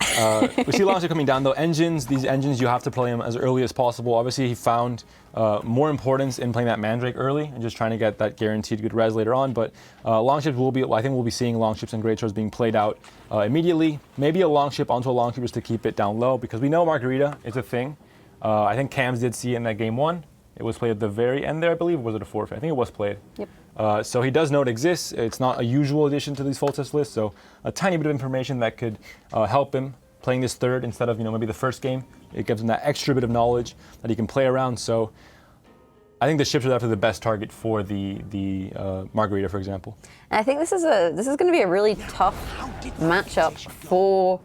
Speaker 2: We see Lonzo coming down though. These engines, you have to play them as early as possible. Obviously, he found more importance in playing that Mandrake early and just trying to get that guaranteed good res later on. But longships I think we'll be seeing longships and great swords being played out immediately. Maybe a longship onto a longship just to keep it down low, because we know Margarita is a thing. I think Kams did see it in that game 1. It was played at the very end there, I believe. Or was it a forfeit? I think it was played.
Speaker 1: Yep.
Speaker 2: So he does know it exists. It's not a usual addition to these full test lists, so a tiny bit of information that could help him playing this third instead of maybe the first game. It gives him that extra bit of knowledge that he can play around. So I think the ships are definitely the best target for the Margarita, for example.
Speaker 1: And I think this is going to be a really tough matchup for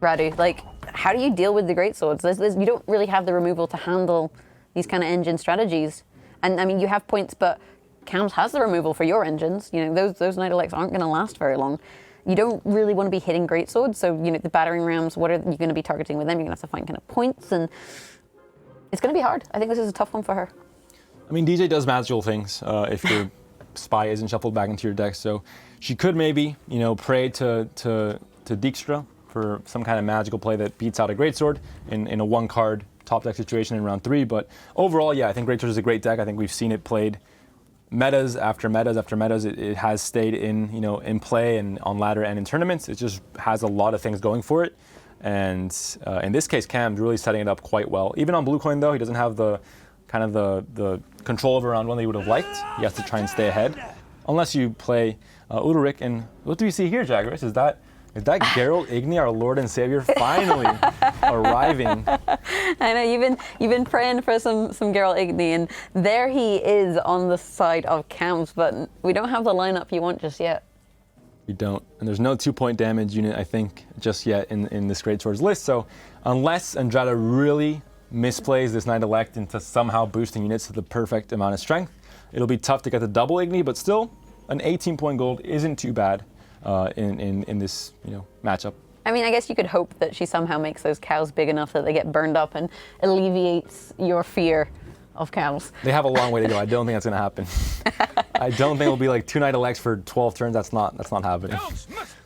Speaker 1: Radu. Like, how do you deal with the greatswords? You don't really have the removal to handle these kind of engine strategies. And I mean, you have points, but Kams has the removal for your engines. Those Knight Elects aren't going to last very long. You don't really want to be hitting greatswords. So the battering rams, what are you going to be targeting with them? You're going to have to find kind of points, and it's going to be hard. I think this is a tough one for her.
Speaker 2: I mean, DJ does magical things if your spy isn't shuffled back into your deck. So she could maybe pray to Dijkstra for some kind of magical play that beats out a greatsword in a one-card top deck situation in round 3. But overall, yeah, I think Greatsword is a great deck. I think we've seen it played metas after metas after metas. It has stayed in play and on ladder and in tournaments. It just has a lot of things going for it. And in this case, Kams really setting it up quite well. Even on blue coin, though, he doesn't have the kind of the control of a round one that you would have liked. He has to try and stay ahead. Unless you play Ulrich. And what do we see here, Jaguars? Is that Geralt Igni, our Lord and Savior, finally arriving?
Speaker 1: I know you've been praying for some Geralt Igni, and there he is on the side of Kams, but we don't have the lineup you want just yet.
Speaker 2: We don't, and there's no 2-point damage unit, I think, just yet in this Greatsword's list. So unless Andrada really misplays this Knight Elect into somehow boosting units to the perfect amount of strength, it'll be tough to get the double Igni, but still, an 18-point gold isn't too bad in this matchup.
Speaker 1: I mean, I guess you could hope that she somehow makes those cows big enough that they get burned up and alleviates your fear of cows.
Speaker 2: They have a long way to go. I don't think that's going to happen. I don't think it'll be like 2 Knight Elects for 12 turns. That's not happening.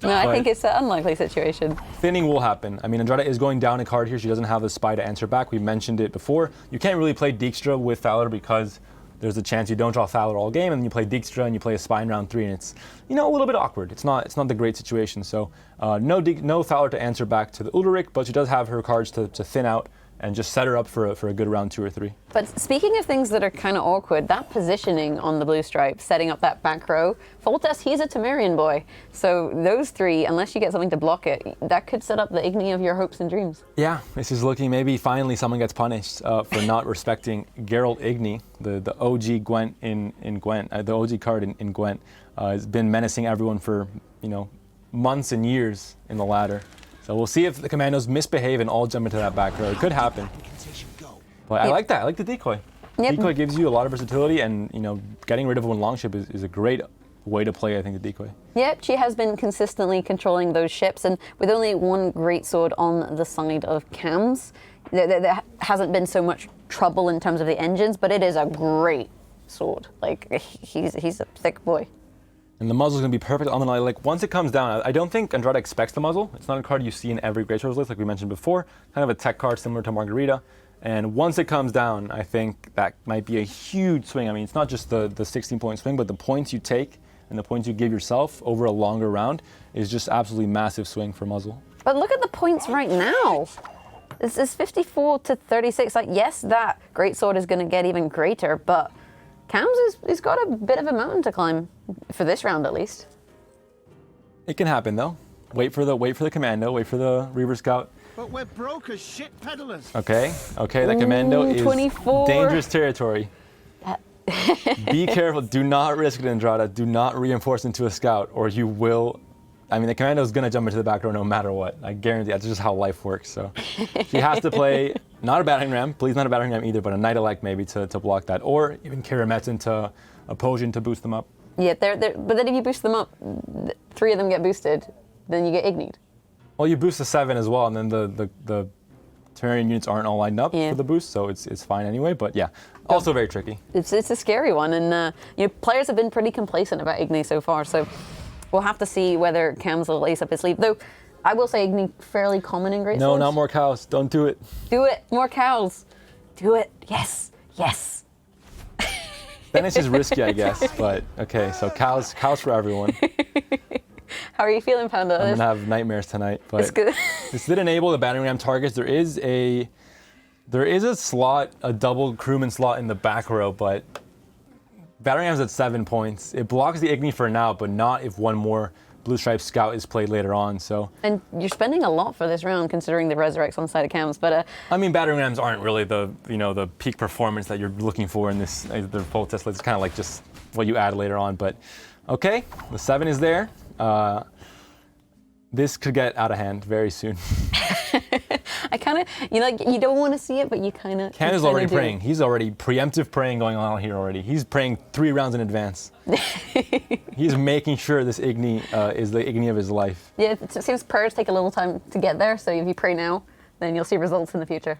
Speaker 1: No, I think it's an unlikely situation.
Speaker 2: Thinning will happen. I mean, Andrada is going down a card here. She doesn't have the spy to answer back. We mentioned it before. You can't really play Dijkstra with Thaler because there's a chance you don't draw Thaler all game, and then you play Dijkstra and you play a spy in round 3, and it's a little bit awkward. It's not the great situation. So no Thaler to answer back to the Ulrich, but she does have her cards to thin out and just set her up for a good round 2 or 3.
Speaker 1: But speaking of things that are kind of awkward, that positioning on the blue stripe, setting up that back row, Foltest, he's a Temerian boy. So those 3, unless you get something to block it, that could set up the Igni of your hopes and dreams. Yeah,
Speaker 2: this is looking, maybe finally someone gets punished for not respecting Geralt Igni, the OG Gwent in Gwent, the OG card in Gwent. Has been menacing everyone for months and years in the ladder. So we'll see if the commandos misbehave and all jump into that back row. It could happen. But I like that. I like the decoy.
Speaker 1: Yep.
Speaker 2: Decoy gives you a lot of versatility, and getting rid of one longship is a great way to play, I think, the decoy.
Speaker 1: Yep, she has been consistently controlling those ships, and with only one greatsword on the side of Kams, there hasn't been so much trouble in terms of the engines, but it is a great sword. Like, he's a thick boy.
Speaker 2: And the muzzle's going to be perfect on the Knight. Like, once it comes down, I don't think Andrada expects the muzzle. It's not a card you see in every Greatsword's list, like we mentioned before. Kind of a tech card similar to Margarita. And once it comes down, I think that might be a huge swing. I mean, it's not just the 16-point swing, but the points you take and the points you give yourself over a longer round is just absolutely massive swing for muzzle.
Speaker 1: But look at the points right now. This is 54 to 36. Like, yes, that greatsword is going to get even greater, but Kams has got a bit of a mountain to climb, for this round at least.
Speaker 2: It can happen though. Wait for the commando, wait for the Reaver Scout.
Speaker 4: But we're broke as shit peddlers.
Speaker 2: Okay, that commando is
Speaker 1: 24.
Speaker 2: dangerous territory. Be careful, do not risk it, Andrada. Do not reinforce into a scout, or you will. I mean, the commando is going to jump into the back row no matter what. I guarantee that's just how life works. So she has to play not a battering ram, please not a battering ram either, but a Knight Elect maybe to block that, or even Karamet into a Potion to boost them up.
Speaker 1: Yeah, but then if you boost them up, 3 of them get boosted, then you get ignied.
Speaker 2: Well, you boost the 7 as well, and then the Temerian units aren't all lined up for the boost, so it's fine anyway. But yeah, also very tricky.
Speaker 1: It's a scary one, and players have been pretty complacent about Igni so far. So we'll have to see whether Kams will lace up his sleeve. Though I will say Igni fairly common in great
Speaker 2: No,
Speaker 1: swords.
Speaker 2: not more cows. Don't do it.
Speaker 1: Do it, more cows. Do it. Yes, yes.
Speaker 2: Dennis is risky, I guess, but okay. So cows for everyone.
Speaker 1: How are you feeling, Panda?
Speaker 2: I'm gonna have nightmares tonight. But
Speaker 1: it's good.
Speaker 2: This did enable the battering ram targets. There is a slot, a double crewman slot in the back row, but battering ram's at 7 points. It blocks the Igni for now, but not if one more Blue Stripe Scout is played later on. So. And
Speaker 1: you're spending a lot for this round, considering the resurrects on the side of Kams. But
Speaker 2: I mean, battering rams aren't really the peak performance that you're looking for in this the full test list. It's kind of like just what you add later on. But okay, the 7 is there. This could get out of hand very soon.
Speaker 1: I kind of, you don't want to see it, but you kind of.
Speaker 2: Ken is already praying. He's already preemptive praying going on here already. He's praying 3 rounds in advance. He's making sure this Igni is the Igni of his life. Yeah, it seems prayers take a little time to get there. So if you pray now, then you'll see results in the future.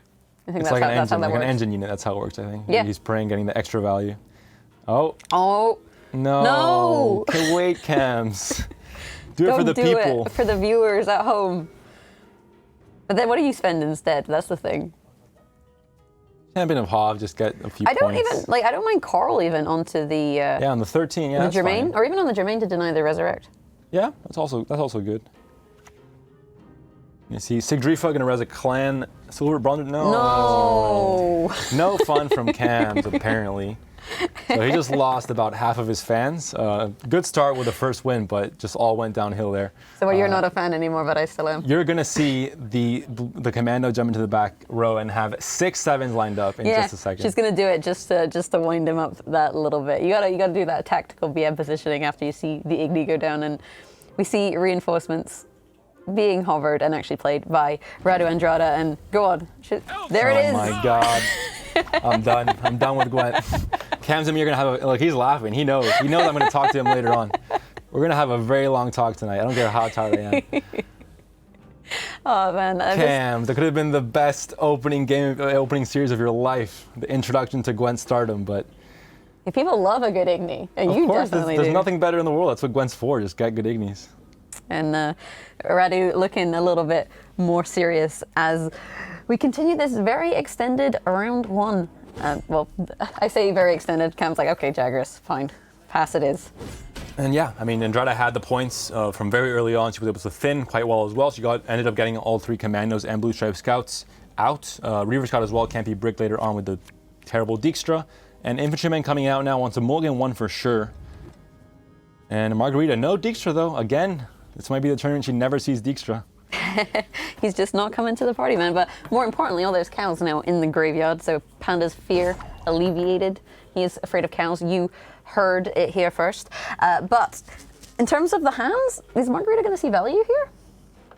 Speaker 2: I think
Speaker 1: it's
Speaker 2: like an engine unit. That's how it works. I think.
Speaker 1: Yeah.
Speaker 2: He's praying, getting the extra value. Oh.
Speaker 1: No.
Speaker 2: No. Wait, Kams. Do it for the people.
Speaker 1: It for the viewers at home. But then what do you spend instead? That's the thing.
Speaker 2: Champion of Hav, just get a few
Speaker 1: points. I don't mind Coral even onto the...
Speaker 2: yeah, on the 13, yeah,
Speaker 1: the Germain, or even on the Germain to deny the Resurrect.
Speaker 2: Yeah, that's also good. You see, Sigdrifa gonna res a clan, Silver Bronze, no. No fun from Kams, apparently. So he just lost about half of his fans. Good start with the first win, but just all went downhill there.
Speaker 1: So you're not a fan anymore, but I still am.
Speaker 2: You're going to see the commando jump into the back row and have 6 sevens lined up in just a second.
Speaker 1: She's going to do it just to wind him up that little bit. You gotta do that tactical BM positioning after you see the Igni go down, and we see reinforcements being hovered and actually played by radu.andrada, and go on. There it is.
Speaker 2: Oh my God. I'm done. I'm done with Gwent. Kams, you're gonna have look. He's laughing. He knows. He knows I'm gonna talk to him later on. We're gonna have a very long talk tonight. I don't care how tired I am.
Speaker 1: Oh man.
Speaker 2: Kams, that could have been the best opening series of your life. The introduction to Gwent stardom, but
Speaker 1: people love a good Igni, and
Speaker 2: of
Speaker 1: you
Speaker 2: course,
Speaker 1: definitely
Speaker 2: there's
Speaker 1: do.
Speaker 2: nothing better in the world. That's what Gwent's for. Just get good Ignis.
Speaker 1: And Radu looking a little bit more serious as we continue this very extended round 1. Well, I say very extended. Cam's like, okay, Jagras, fine, pass it is.
Speaker 2: And yeah, I mean, Andrada had the points from very early on. She was able to thin quite well as well. She ended up getting all 3 commandos and blue stripe scouts out. Reaver scout as well can't be bricked later on with the terrible Dijkstra. And infantryman coming out now wants a mulligan 1 for sure. And Margarita, no Dijkstra though. Again, this might be the tournament she never sees Dijkstra.
Speaker 1: He's just not coming to the party, man. But more importantly, all those cows now in the graveyard, so Panda's fear alleviated. He is afraid of cows. You heard it here first. But in terms of the hands, is Margarita going to see value here?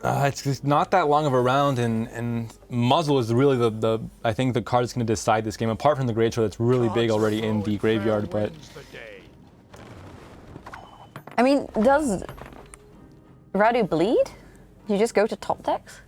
Speaker 2: It's just not that long of a round, and Muzzle is really the I think the card that's going to decide this game. Apart from the Great Sword, that's really big already in the graveyard. But
Speaker 1: I mean, does Radu bleed? You just go to top decks?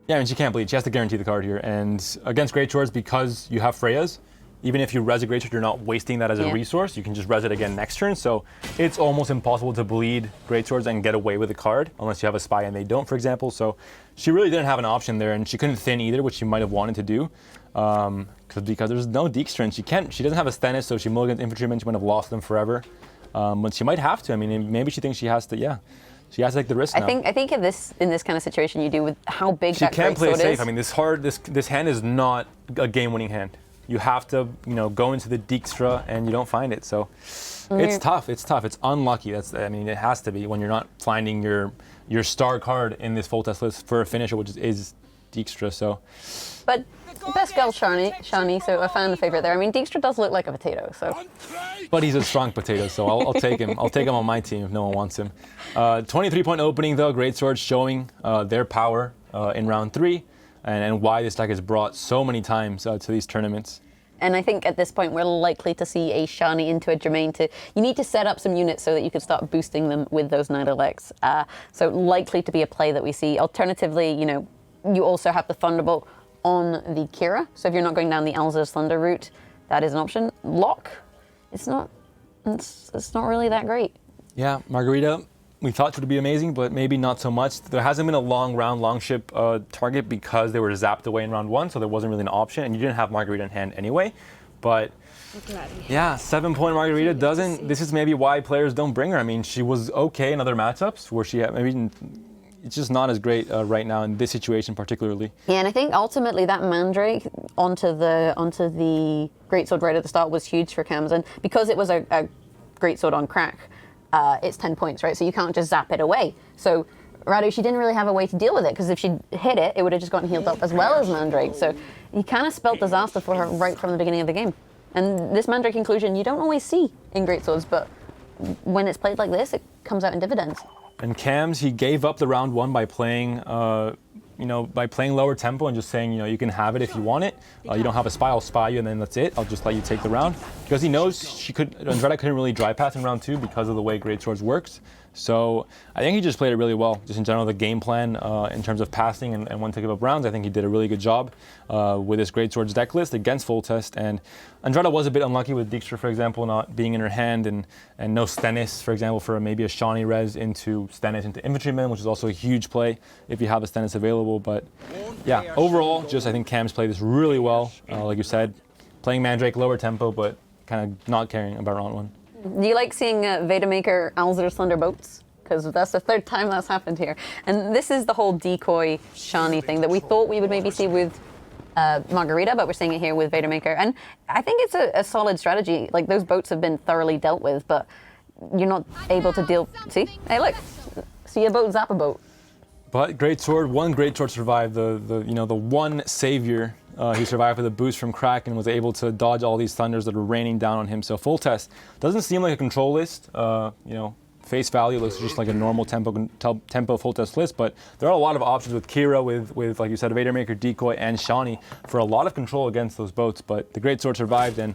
Speaker 2: Yeah, I mean, she can't bleed. She has to guarantee the card here. And against Great Swords, because you have Freyas, even if you res a Great Sword, you're not wasting that as a resource. You can just res it again next turn. So it's almost impossible to bleed Great Swords and get away with the card, unless you have a Spy and they don't, for example. So she really didn't have an option there, and she couldn't thin either, which she might have wanted to do. Because there's no Dijkstra, and she doesn't have a Stennis, so she mulligans infantrymen, she might have lost them forever. But she might have to. I mean, maybe she thinks she has to, She has to take the risk now.
Speaker 1: I think in this kind of situation you do with how big
Speaker 2: she
Speaker 1: that
Speaker 2: can't
Speaker 1: Great
Speaker 2: play
Speaker 1: Sword
Speaker 2: safe.
Speaker 1: is.
Speaker 2: I mean, this hand is not a game-winning hand. You have to, go into the Dijkstra and you don't find it. So it's tough. It's tough. It's unlucky. It has to be when you're not finding your star card in this full test list for a finisher, which is Dijkstra. So.
Speaker 1: But best girl Shani, so a fan favorite there. I mean, Dijkstra does look like a potato, so.
Speaker 2: But he's a strong potato, so I'll take him. I'll take him on my team if no one wants him. 23-point opening though. Great Swords showing their power in round 3, and why this deck is brought so many times to these tournaments.
Speaker 1: And I think at this point we're likely to see a Shani into a Germain. You need to set up some units so that you can start boosting them with those Night Elects. So likely to be a play that we see. Alternatively, you also have the Thunderbolt on the Kira. So if you're not going down the Alzur's Thunder route, that is an option. Lock, it's not really that great.
Speaker 2: Yeah, Margarita, we thought she would be amazing, but maybe not so much. There hasn't been a long ship target because they were zapped away in round 1, so there wasn't really an option, and you didn't have Margarita in hand anyway. But yeah, 7-point Margarita doesn't. This is maybe why players don't bring her. I mean, she was okay in other matchups where she had maybe. It's just not as great right now in this situation particularly. Yeah,
Speaker 1: and I think ultimately that Mandrake onto the Greatsword right at the start was huge for Kams, and because it was a Greatsword on crack, it's 10 points, right? So you can't just zap it away. So Radu, she didn't really have a way to deal with it, because if she hit it, it would have just gotten healed up as well as Mandrake. So he kind of spelled disaster for her right from the beginning of the game. And this Mandrake inclusion you don't always see in Greatswords, but when it's played like this, it comes out in dividends.
Speaker 2: And Kams, he gave up the round 1 by playing, lower tempo and just saying, you can have it if you want it. You don't have a spy, I'll spy you, and then that's it. I'll just let you take the round. Because he knows Andrada couldn't really dry pass in round 2 because of the way Great Swords works. So I think he just played it really well. Just in general, the game plan in terms of passing and when to give up rounds, I think he did a really good job with his Great Swords deck list against full test. And Andrada was a bit unlucky with Dijkstra, for example, not being in her hand, and no Stennis, for example, for maybe a Shani res into Stennis into Infantryman, which is also a huge play if you have a Stennis available. But yeah, overall, I think Kams played this really well. Like you said, playing Mandrake lower tempo, but kind of not caring about round 1.
Speaker 1: Do you like seeing Vedamaker Alzur's Thunderbolts? Because that's the 3rd time that's happened here. And this is the whole decoy Shani thing that we thought we would maybe see with Margarita, but we're seeing it here with Vadermaker. And I think it's a solid strategy. Like, those boats have been thoroughly dealt with, but you're not able to deal... See? Hey, look. See a boat, zap a boat.
Speaker 2: But great sword, one great sword survived. The one savior, he survived with a boost from Kraken, was able to dodge all these thunders that are raining down on him. So full test doesn't seem like a control list. Face value looks just like a normal tempo full test list, but there are a lot of options with Kira, with like you said, Vadermaker, Decoy, and Shawnee for a lot of control against those boats. But the great sword survived and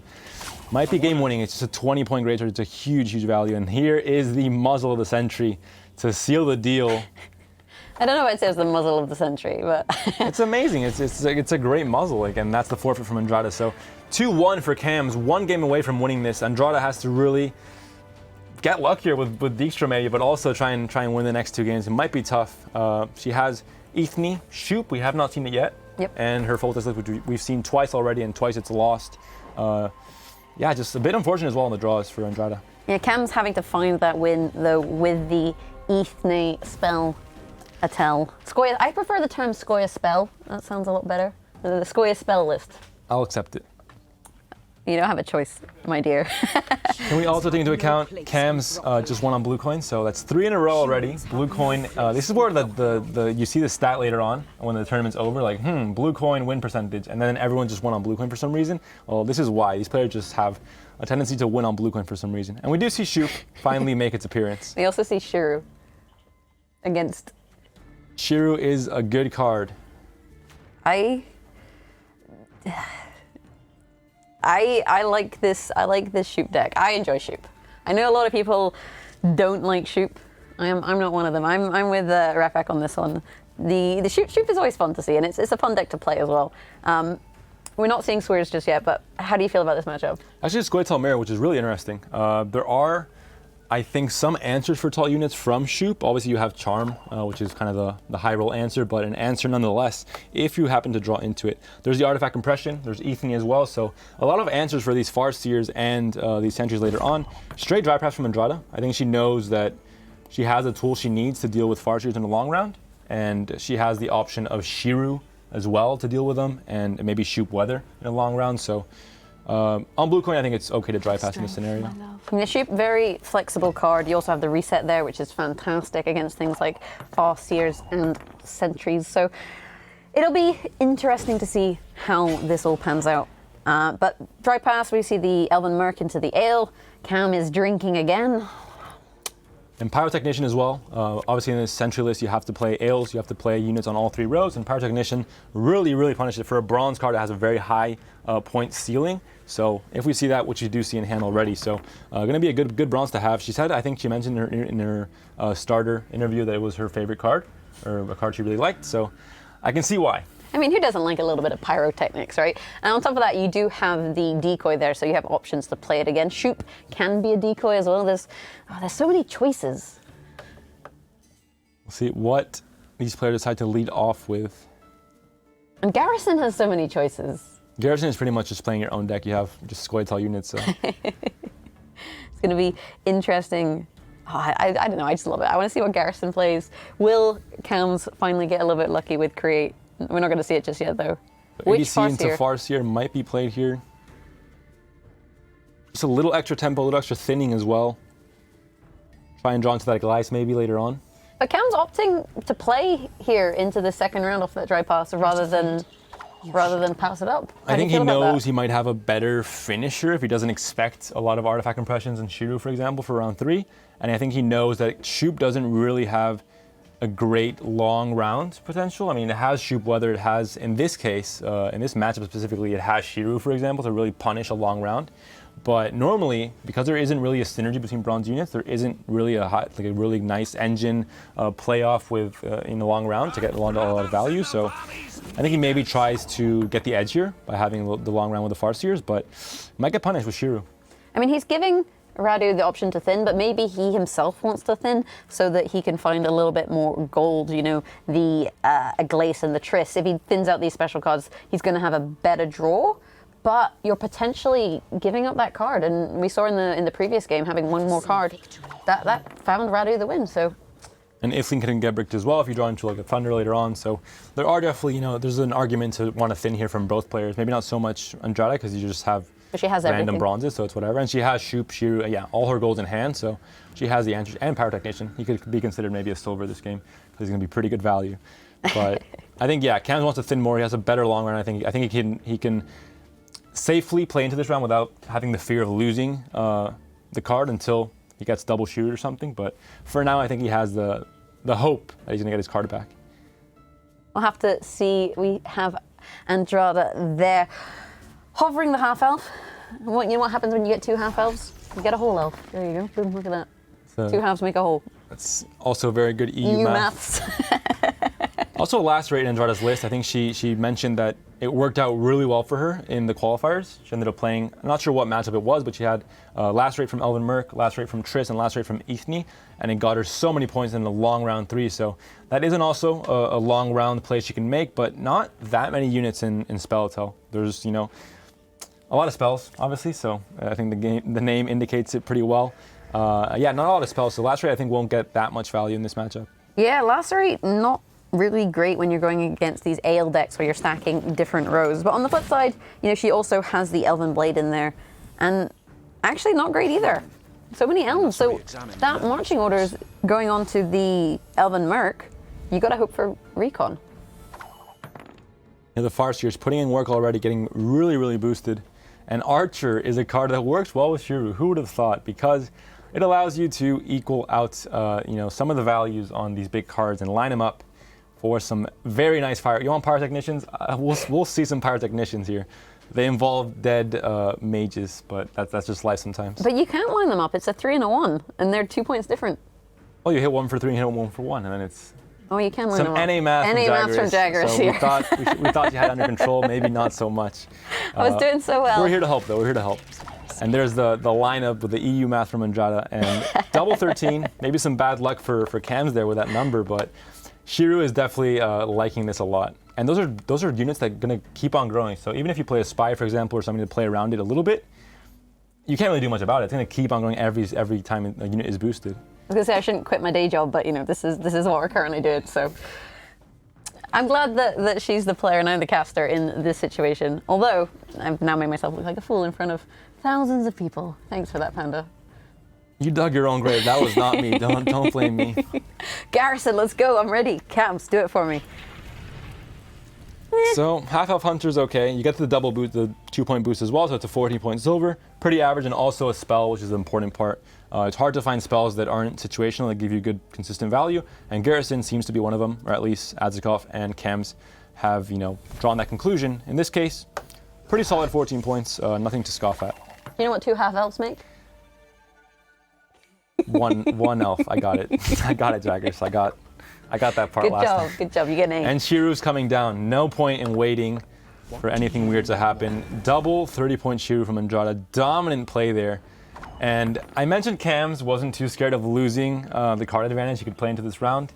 Speaker 2: might be game winning. It's just a 20-point great sword. It's a huge value. And here is the muzzle of the Sentry to seal the deal.
Speaker 1: I don't know if it says the muzzle of the century, but...
Speaker 2: It's amazing. It's a great muzzle, and that's the forfeit from Andrada. So 2-1 for Kams, one game away from winning this. Andrada has to really get luckier with Dijkstra maybe, but also try and win the next 2 games. It might be tough. She has Ethne, Shoop, we have not seen it yet.
Speaker 1: Yep.
Speaker 2: And her full test list, which we've seen twice already, and twice it's lost. Yeah, just a bit unfortunate as well in the draws for Andrada.
Speaker 1: Yeah, Cam's having to find that win, though, with the Ethne spell Attel. Skoya, I prefer the term Skoya spell. That sounds a lot better. The Skoya spell list.
Speaker 2: I'll accept it.
Speaker 1: You don't have a choice, my dear.
Speaker 2: Can we also take into account Kams just won on blue coin, so that's 3 in a row already. Blue coin. This is where you see the stat later on when the tournament's over, like blue coin win percentage, and then everyone just won on blue coin for some reason. Well, this is why these players just have a tendency to win on blue coin for some reason, and we do see Shoop finally make its appearance.
Speaker 1: We also see Shiru against.
Speaker 2: Shiru is a good card.
Speaker 1: I like this. I like this Shoop deck. I enjoy Shoop. I know a lot of people don't like Shoop. I'm not one of them. I'm with Rafak on this one. The Shoop is always fun to see, and it's a fun deck to play as well. We're not seeing Swears just yet, but how do you feel about this matchup?
Speaker 2: Actually, it's Squid Mirror, which is really interesting. There are, I think, some answers for tall units from Shoop. Obviously, you have Charm, which is kind of the high roll answer, but an answer nonetheless, if you happen to draw into it. There's the Artifact Compression, there's Ethne as well, so a lot of answers for these Farseers and these Sentries later on. Straight Dry Pass from Andrada. I think she knows that she has the tools she needs to deal with Farseers in the long round, and she has the option of Shiru as well to deal with them, and maybe Shoop Weather in a long round, so on blue coin, I think it's okay to dry pass in this scenario.
Speaker 1: The Shoop, very flexible card. You also have the reset there, which is fantastic against things like Farseers and Sentries. So it'll be interesting to see how this all pans out. But dry pass, we see the Elven Merc into the Ale. Cam is drinking again.
Speaker 2: And Pyrotechnician as well. Obviously in this Sentry list, you have to play Ales, you have to play units on all 3 rows, and Pyrotechnician really punishes it. For a bronze card, it has a very high point ceiling. So if we see that, which you do see in hand already, so going to be a good bronze to have. She said, I think she mentioned in her starter interview that it was her favorite card, or a card she really liked, so I can see why.
Speaker 1: I mean, who doesn't like a little bit of pyrotechnics, right? And on top of that, you do have the decoy there, so you have options to play it again. Shoop can be a decoy as well. There's so many choices.
Speaker 2: We'll see what these players decide to lead off with.
Speaker 1: And Garrison has so many choices.
Speaker 2: Garrison is pretty much just playing your own deck. You have just Squidtail units, so.
Speaker 1: It's going to be interesting. Oh, I don't know, I just love it. I want to see what Garrison plays. Will Cams finally get a little bit lucky with Create? We're not going to see it just yet, though. Which
Speaker 2: ADC into Farseer might be played here. Just a little extra tempo, a little extra thinning as well. Try and draw into that Glyce maybe later on.
Speaker 1: But Cam's opting to play here into the second round off that dry pass rather than pass it up.
Speaker 2: I think he knows he might have a better finisher if he doesn't expect a lot of Artifact Compressions and Shiru, for example, for round 3. And I think he knows that Shoop doesn't really have a great long round potential. I mean, it has Shoop Weather, it has, in this case, in this matchup specifically, it has Shiru, for example, to really punish a long round. But normally, because there isn't really a synergy between bronze units, there isn't really a really nice engine playoff with in the long round to get a lot of value. So I think he maybe tries to get the edge here by having the long round with the Farseers, but might get punished with Shiru.
Speaker 1: I mean, he's giving Radu the option to thin, but maybe he himself wants to thin so that he can find a little bit more gold, you know, the Aglace and the Triss. If he thins out these special cards, he's going to have a better draw, but you're potentially giving up that card. And we saw in the previous game having one more card that found Radu the win. So
Speaker 2: And Ifling can get bricked as well if you draw into like a Thunder later on. So there are definitely, there's an argument to want to thin here from both players. Maybe not so much Andrada because you just have
Speaker 1: But she has
Speaker 2: random
Speaker 1: everything.
Speaker 2: bronzes, so it's whatever. And she has Shoop, Shiru, yeah, all her golds in hand. So she has the answers and Power Technician. He could be considered maybe a silver this game because he's going to be pretty good value. But I think, yeah, Kams wants to thin more. He has a better long run. I think he can safely play into this round without having the fear of losing the card until he gets double shoot or something. But for now, I think he has the hope that he's going to get his card back.
Speaker 1: We'll have to see. We have Andrada there, hovering the half elf. You know what happens when you get 2 half elves? You get a whole elf. There you go. Boom, look at that.
Speaker 2: So
Speaker 1: 2 halves make a whole.
Speaker 2: That's also very good EU maths. Also, last rate in Andrada's list, I think she mentioned that it worked out really well for her in the qualifiers. She ended up playing, I'm not sure what matchup it was, but she had last rate from Elven Merc, last rate from Triss, and last rate from Ithni, and it got her so many points in the long round 3. So that isn't also a long round play she can make, but not that many units in Spelltell. There's, a lot of spells, obviously, so I think the name indicates it pretty well. Yeah, not a lot of spells, so last rate I think won't get that much value in this matchup.
Speaker 1: Yeah, last rate, not really great when you're going against these Ale decks where you're stacking different rows. But on the flip side, she also has the Elven Blade in there. And actually not great either. So many elves. So that marching order is going on to the Elven Merc. You got to hope for recon.
Speaker 2: The Farseer's putting in work already, getting really, really boosted. And Archer is a card that works well with Shiru. Who would have thought? Because it allows you to equal out, some of the values on these big cards and line them up for some very nice fire. You want Power Technicians? We'll see some Power Technicians here. They involve dead mages, but that's just life sometimes.
Speaker 1: But you can't line them up. It's a 3 and a 1, and they're 2 points different.
Speaker 2: Well, you hit 1 for 3 and hit 1 for 1, and then it's
Speaker 1: Oh, you can line
Speaker 2: some
Speaker 1: them up.
Speaker 2: NA math from Jagras. So
Speaker 1: here.
Speaker 2: we thought you had it under control. Maybe not so much.
Speaker 1: I was doing so well.
Speaker 2: We're here to help, though. We're here to help. And there's the lineup with the EU math from Andrada and double 13. Maybe some bad luck for Kams there with that number, but Shiru is definitely liking this a lot. And those are units that are going to keep on growing. So even if you play a Spy, for example, or something to play around it a little bit, you can't really do much about it. It's going to keep on growing every time a unit is boosted.
Speaker 1: I was going to say I shouldn't quit my day job, but this is what we're currently doing. So I'm glad that she's the player and I'm the caster in this situation. Although I've now made myself look like a fool in front of thousands of people. Thanks for that, Panda.
Speaker 2: You dug your own grave. That was not me. Don't blame me.
Speaker 1: Garrison, let's go. I'm ready. Kams, do it for me.
Speaker 2: So half elf hunter's okay. You get the double boost, the 2-point boost as well, so it's a 14-point silver. Pretty average, and also a spell, which is the important part. It's hard to find spells that aren't situational, that give you good, consistent value, and Garrison seems to be one of them, or at least Adzikov and Kams have, drawn that conclusion. In this case, pretty solid 14 points, nothing to scoff at.
Speaker 1: You know what 2 half elves make?
Speaker 2: One elf. I got it. I got it, Jaggers. I got that part last time.
Speaker 1: Good job. You get an A.
Speaker 2: And Shiru's coming down. No point in waiting for anything weird to happen. Double 30-point Shiru from Andrada. Dominant play there. And I mentioned Kams wasn't too scared of losing the card advantage he could play into this round,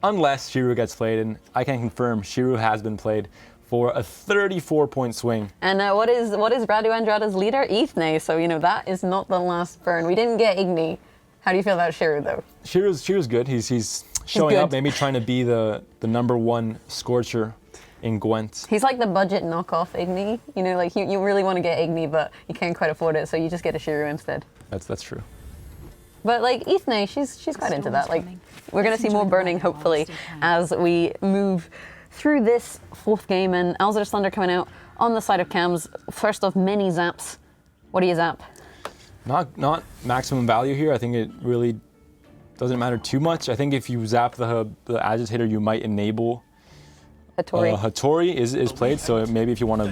Speaker 2: unless Shiru gets played. And I can confirm Shiru has been played for a 34-point swing.
Speaker 1: And what is radu.andrada's leader? Ithne. So that is not the last burn. We didn't get Igni. How do you feel about Shiru though? Shiru's
Speaker 2: good. He's showing up, maybe trying to be the number 1 Scorcher in Gwent.
Speaker 1: He's like the budget knockoff Igni. You really want to get Igni, but you can't quite afford it, so you just get a Shiru instead.
Speaker 2: That's true.
Speaker 1: But Ithne, she's quite into that. We're gonna see more burning hopefully as we move through this 4th game, and Alzur's Thunder coming out on the side of Kams. First of many zaps. What do you zap?
Speaker 2: Not maximum value here. I think it really doesn't matter too much. I think if you zap the agitator, you might enable
Speaker 1: Hattori.
Speaker 2: Hattori is played, so maybe if you want to...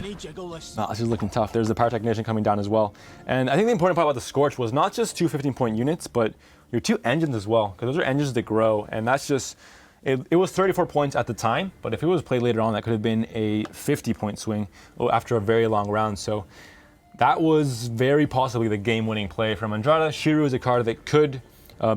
Speaker 2: this is looking tough. There's the Power Technician coming down as well. And I think the important part about the Scorch was not just 2 15-point units, but your 2 engines as well, because those are engines that grow, and that's just... It was 34 points at the time, but if it was played later on, that could have been a 50-point swing after a very long round. So that was very possibly the game-winning play from Andrada. Shiru is a card that could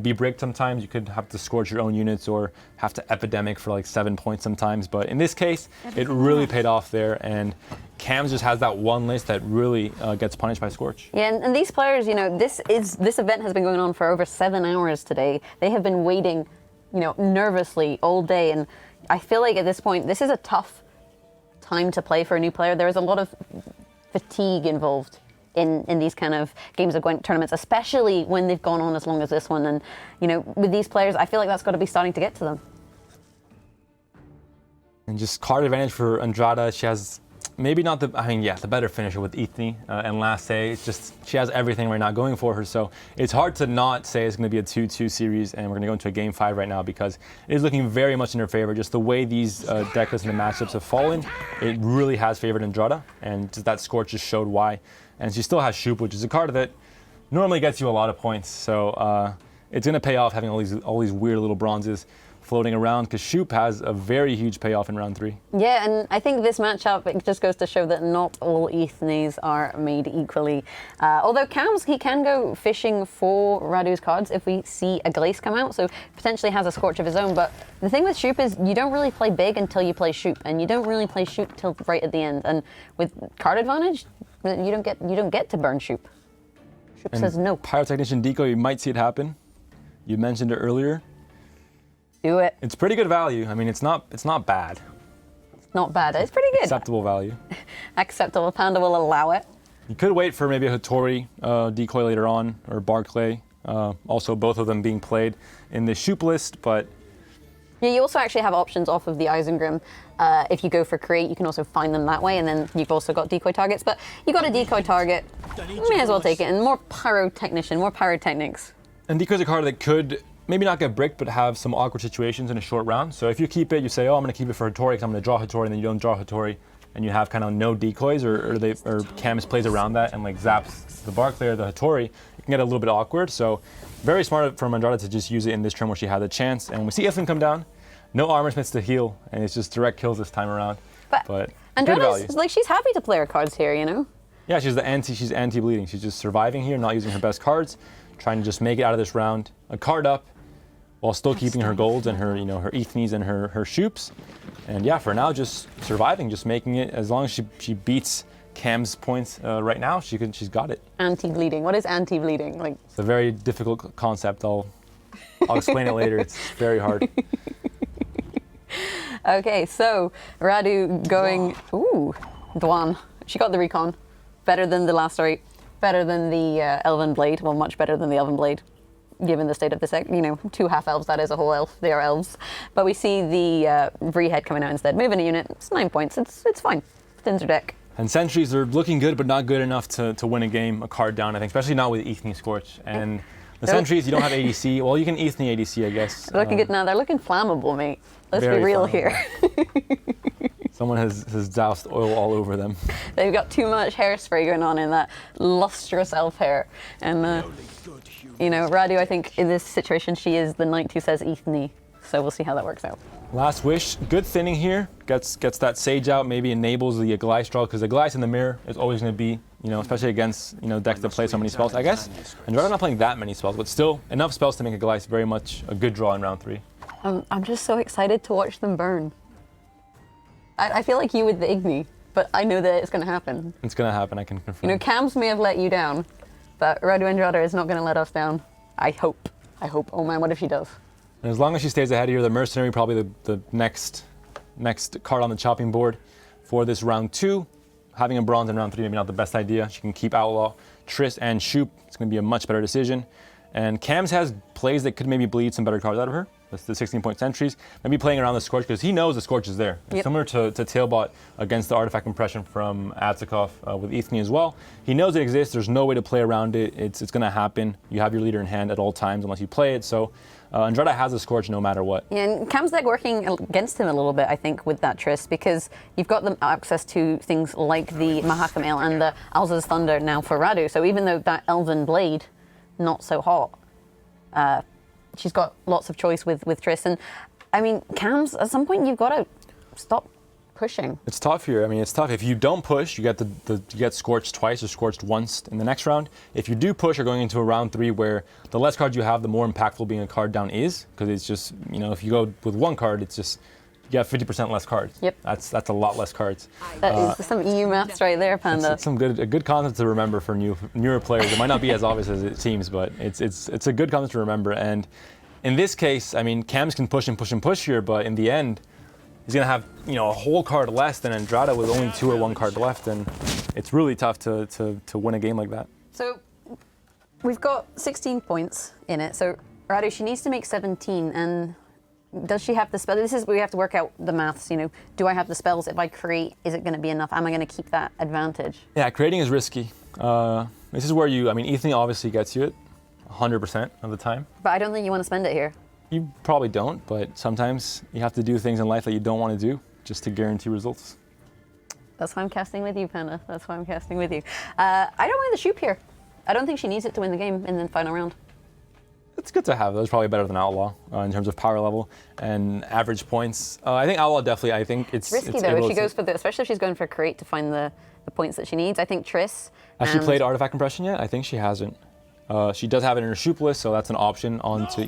Speaker 2: be bricked sometimes. You could have to scorch your own units or have to epidemic for 7 points sometimes. But in this case, it really paid off there. And Kams just has that one list that really gets punished by Scorch.
Speaker 1: Yeah, and these players, this event has been going on for over 7 hours today. They have been waiting nervously all day. And I feel like at this point, this is a tough time to play for a new player. There is a lot of fatigue involved in these kind of games of Gwent tournaments, especially when they've gone on as long as this one. And, with these players, I feel like that's got to be starting to get to them.
Speaker 2: And just card advantage for Andrada. She has maybe not the better finisher with Ethne and Lasse. It's just she has everything right now going for her. So it's hard to not say it's going to be a 2-2 series, and we're going to go into a game 5 right now because it is looking very much in her favor. Just the way these deck lists and the matchups have fallen, it really has favored Andrada, and just that score just showed why. And she still has Shoop, which is a card that normally gets you a lot of points. So it's going to pay off having all these weird little bronzes floating around because Shoop has a very huge payoff in round 3.
Speaker 1: Yeah, and I think this matchup, it just goes to show that not all Ethnes are made equally. Although Kams, he can go fishing for Radu's cards if we see a Glace come out, so potentially has a Scorch of his own. But the thing with Shoop is you don't really play big until you play Shoop, and you don't really play Shoop till right at the end. And with card advantage, you don't get to burn Shoop. Shoop says no.
Speaker 2: Pyrotechnician Decoy, you might see it happen. You mentioned it earlier.
Speaker 1: Do it.
Speaker 2: It's pretty good value. I mean, it's not bad.
Speaker 1: Not bad. It's pretty good.
Speaker 2: Acceptable value.
Speaker 1: Acceptable. Panda will allow it.
Speaker 2: You could wait for maybe a Hattori decoy later on, or Barclay. Also, both of them being played in the Shoop list, but
Speaker 1: yeah, you also actually have options off of the Isengrim. If you go for create, you can also find them that way, and then you've also got decoy targets. But you got a decoy target, you may as well take it. And more pyrotechnician, more pyrotechnics.
Speaker 2: And decoy's a card that could maybe not get bricked, but have some awkward situations in a short round. So if you keep it, you say, oh, I'm going to keep it for Hattori because I'm going to draw Hattori, and then you don't draw Hattori, and you have kind of no decoys, or Kams plays around that and like zaps the Barclay or the Hattori, it can get a little bit awkward. So very smart from Andrada to just use it in this turn where she had the chance. And we see Iflin come down, no armor smiths to heal, and it's just direct kills this time around. But good value.
Speaker 1: Like, she's happy to play her cards here,
Speaker 2: Yeah, she's anti-bleeding. She's just surviving here, not using her best cards, trying to just make it out of this round. A card up, while still keeping her golds and her, her Ethnes and her Shoops. And yeah, for now, just surviving, just making it, as long as she beats Kams' points right now, she's got it.
Speaker 1: Anti-bleeding. What is anti-bleeding? Like,
Speaker 2: it's a very difficult concept. I'll explain it later. It's very hard.
Speaker 1: Okay, so Radu going, ooh, Dwan. She got the recon. Better than the last story. Better than the Elven Blade. Well, much better than the Elven Blade, given the state of the deck. 2 half-elves, that is a whole elf. They are elves. But we see the Vree head coming out instead. Moving a unit. It's 9 points. It's fine. Thins her deck.
Speaker 2: And sentries are looking good, but not good enough to win a game, a card down, I think, especially not with Ethne Scorch. And the sentries, you don't have ADC. Well, you can Ethne ADC, I guess.
Speaker 1: They're looking good now. They're looking flammable, mate. Let's be real here.
Speaker 2: Someone has doused oil all over them.
Speaker 1: They've got too much hairspray going on in that lustrous elf hair. And, Radu, I think in this situation, she is the knight who says Ethne. So we'll see how that works out.
Speaker 2: Last wish, good thinning here. Gets that Sage out, maybe enables the Glyce draw, because the Glyce in the mirror is always going to be, especially against, decks that play so many spells. I guess Andrada not playing that many spells, but still enough spells to make a Glyce very much a good draw in round 3.
Speaker 1: I'm just so excited to watch them burn. I feel like you with the Igni, but I know that it's going to happen.
Speaker 2: It's going to happen, I can confirm.
Speaker 1: Kams may have let you down, but Radu Andrada is not going to let us down. I hope. Oh man, what if she does?
Speaker 2: And as long as she stays ahead here, the Mercenary probably the next card on the chopping board for this round 2. Having a bronze in round 3 maybe not the best idea. She can keep Outlaw, Triss, and Shoop. It's going to be a much better decision. And Kams has plays that could maybe bleed some better cards out of her. That's the 16-point sentries. Maybe playing around the Scorch because he knows the Scorch is there. Yep. Similar to Tailbot against the Artifact Impression from Atzikov with Ethne as well. He knows it exists. There's no way to play around it. It's going to happen. You have your leader in hand at all times unless you play it. So Andrada has a Scorch no matter what.
Speaker 1: Yeah, and Kams' deck working against him a little bit, I think, with that Triss, because you've got them access to things like the Mahakam Ale and the Alza's Thunder now for Radu. So even though that Elven Blade, not so hot, she's got lots of choice with Triss. And I mean, Kams, at some point you've got to stop pushing.
Speaker 2: It's tough here. I mean, it's tough. If you don't push, you get scorched twice or scorched once in the next round. If you do push, you're going into a round 3 where the less cards you have, the more impactful being a card down is. Because it's just, if you go with one card, it's just, you have 50% less cards.
Speaker 1: Yep.
Speaker 2: That's a lot less cards.
Speaker 1: That is some EU maths right there, Panda.
Speaker 2: It's a good concept to remember for newer players. It might not be as obvious as it seems, but it's a good concept to remember. And in this case, I mean, Kams can push and push and push here, but in the end, he's gonna have a whole card less than Andrada with only 2 or 1 card left, and it's really tough to win a game like that.
Speaker 1: So we've got 16 points in it. So Radu, she needs to make 17, and does she have the spell? This is we have to work out the maths. Do I have the spells? If I create, is it going to be enough? Am I going to keep that advantage?
Speaker 2: Yeah, creating is risky. This is where Ethan obviously gets you it 100% of the time.
Speaker 1: But I don't think you want to spend it here.
Speaker 2: You probably don't, but sometimes you have to do things in life that you don't want to do just to guarantee results.
Speaker 1: That's why I'm casting with you, Panda. That's why I'm casting with you. I don't mind the Shoop here. I don't think she needs it to win the game in the final round.
Speaker 2: It's good to have. That's probably better than Outlaw in terms of power level and average points. I think Outlaw definitely. I think it's
Speaker 1: risky though if she goes for especially if she's going for create to find the points that she needs. I think Triss.
Speaker 2: Has she played Artifact Compression yet? I think she hasn't. She does have it in her Shoop list, so that's an option onto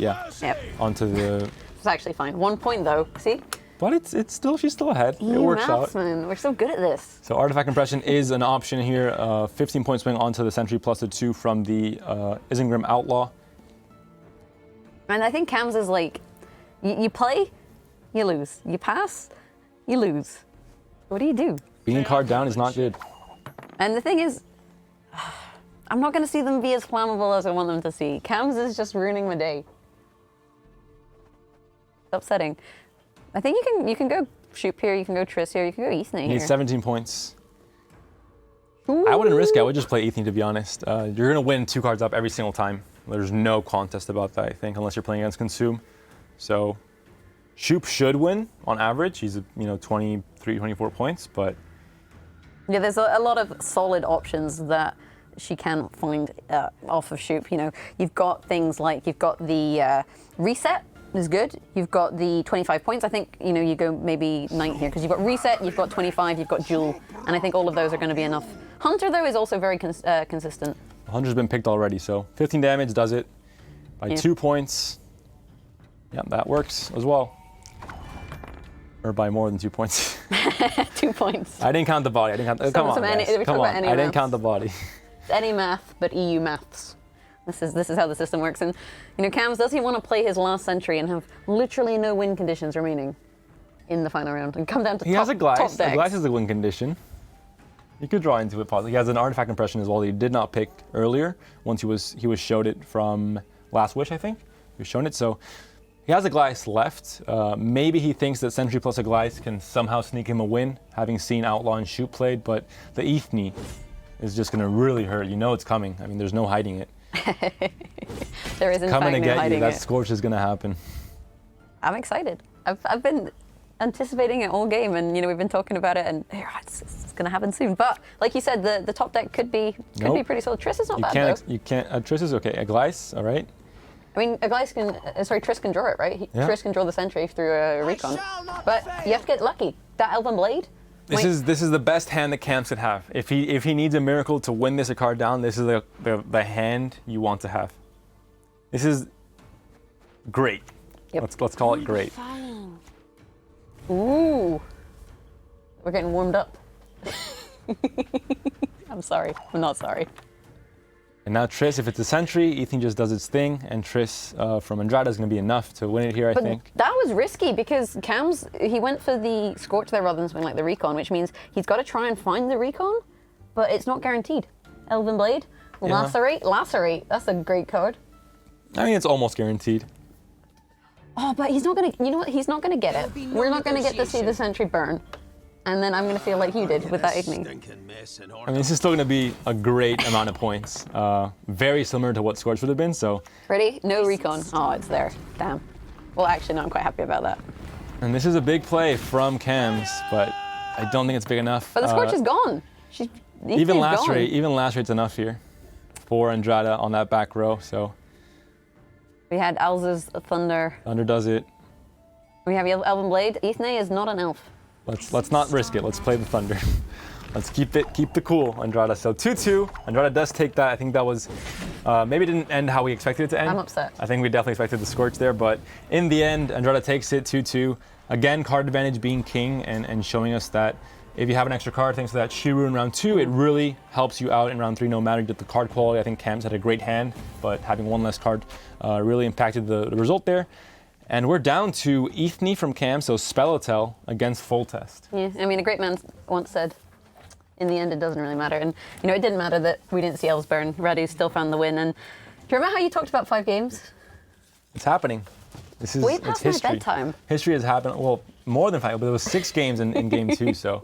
Speaker 2: onto the.
Speaker 1: It's actually fine. 1 point though. See.
Speaker 2: But it's still she's still ahead. It
Speaker 1: You
Speaker 2: works out.
Speaker 1: mathsman, we're so good at this.
Speaker 2: So Artifact Compression is an option here. 15 point swing onto the Sentry plus the 2 from the Isengrim Outlaw.
Speaker 1: And I think Kams is like, you play, you lose. You pass, you lose. What do you do?
Speaker 2: Being card down is not good.
Speaker 1: And the thing is, I'm not going to see them be as flammable as I want them to see. Kams is just ruining my day. It's upsetting. I think you can go Shoop here, you can go Triss here, you can go Ethne here.
Speaker 2: Needs 17 points.
Speaker 1: Ooh.
Speaker 2: I wouldn't risk it. I would just play Ethne, to be honest. You're going to win 2 cards up every single time. There's no contest about that, I think, unless you're playing against Consume. So Shoop should win on average. He's 23, 24 points, but
Speaker 1: yeah, there's a lot of solid options that she can find off of Shoop. You've got things like you've got the reset is good. You've got the 25 points. I think you go maybe 9 here because you've got reset, you've got 25, you've got duel, and I think all of those are going to be enough. Hunter though is also very consistent.
Speaker 2: Hunter's been picked already, so 15 damage does it by 2 points. Yeah, that works as well. Or by more than 2 points.
Speaker 1: 2 points.
Speaker 2: I didn't count the body. I didn't count. Come on, guys. Come on. I didn't count the body.
Speaker 1: Any math, but EU maths. This is how the system works. And Kams, does he want to play his last Sentry and have literally no win conditions remaining in the final round and come down to
Speaker 2: he has a Glyce.
Speaker 1: top decks?
Speaker 2: A Glyce is a win condition. You could draw into it possibly. He has an Artifact Compression as well that he did not pick earlier. Once he was showed it from Last Wish, I think. He was shown it, so he has a Glyce left. Maybe he thinks that Sentry plus a Glyce can somehow sneak him a win, having seen Outlaw and Shoot played, but the Ethne is just going to really hurt. It's coming. I mean, there's no hiding it.
Speaker 1: There is in
Speaker 2: coming
Speaker 1: fact
Speaker 2: to
Speaker 1: no
Speaker 2: get
Speaker 1: hiding
Speaker 2: you. That
Speaker 1: it.
Speaker 2: Scorch is going to happen.
Speaker 1: I'm excited. I've been anticipating it all game, and we've been talking about it, and it's going to happen soon. But like you said, the top deck could be pretty solid. Triss is not bad though.
Speaker 2: You can't. Triss is okay. A Glyce, all right.
Speaker 1: I mean, a Glyce can. Triss can draw it, right? Triss can draw the Sentry through a recon, but you have to get lucky. That Elven Blade.
Speaker 2: This is the best hand that Kams could have. If he needs a miracle to win this a card down, this is the hand you want to have. This is great.
Speaker 1: Yep.
Speaker 2: Let's call it great.
Speaker 1: Ooh, we're getting warmed up. I'm sorry. I'm not sorry.
Speaker 2: And now Triss, if it's a Sentry, Ethan just does its thing, and Triss from Andrada is going to be enough to win it here, I think.
Speaker 1: That was risky because Kams, he went for the Scorch there rather than something like the Recon, which means he's got to try and find the Recon, but it's not guaranteed. Elven Blade, Lacerate, that's a great card.
Speaker 2: I mean, it's almost guaranteed.
Speaker 1: Oh, but he's not going to, he's not going to get it. We're not going to get to see the Sentry burn. And then I'm going to feel like you did with that Igni.
Speaker 2: I mean, this is still going to be a great amount of points. Very similar to what Scorch would have been, so.
Speaker 1: Ready? No Recon. Oh, it's there. Damn. Well, actually, no, I'm quite happy about that.
Speaker 2: And this is a big play from Kams, but I don't think it's big enough.
Speaker 1: But the Scorch is gone.
Speaker 2: Even Lacerate's enough here for Andrada on that back row, so.
Speaker 1: We had Alza's Thunder.
Speaker 2: Thunder does it.
Speaker 1: We have Elven Blade. Ethne is not an elf.
Speaker 2: Let's not risk it. Let's play the Thunder. Let's keep the cool, Andrada. So 2-2. Andrada does take that. I think that was maybe didn't end how we expected it to end.
Speaker 1: I'm upset.
Speaker 2: I think we definitely expected the Scorch there, but in the end, Andrada takes it 2-2. Again, card advantage being king and showing us that If you have an extra card thanks to that Shiru in round 2, it really helps you out in round 3 no matter the card quality. I think Kams had a great hand, but having one less card really impacted the result there. And we're down to Ethne from Kams, so Spellitel against Full Test.
Speaker 1: Yeah, I mean, a great man once said, in the end, it doesn't really matter. And, you know, it didn't matter that we didn't see Ellsburn. Radu still found the win. And do you remember how you talked about 5 games?
Speaker 2: It's happening. This is
Speaker 1: Way past my
Speaker 2: history.
Speaker 1: bedtime.
Speaker 2: History has happened, well, more than 5, but there was 6 games in game 2, so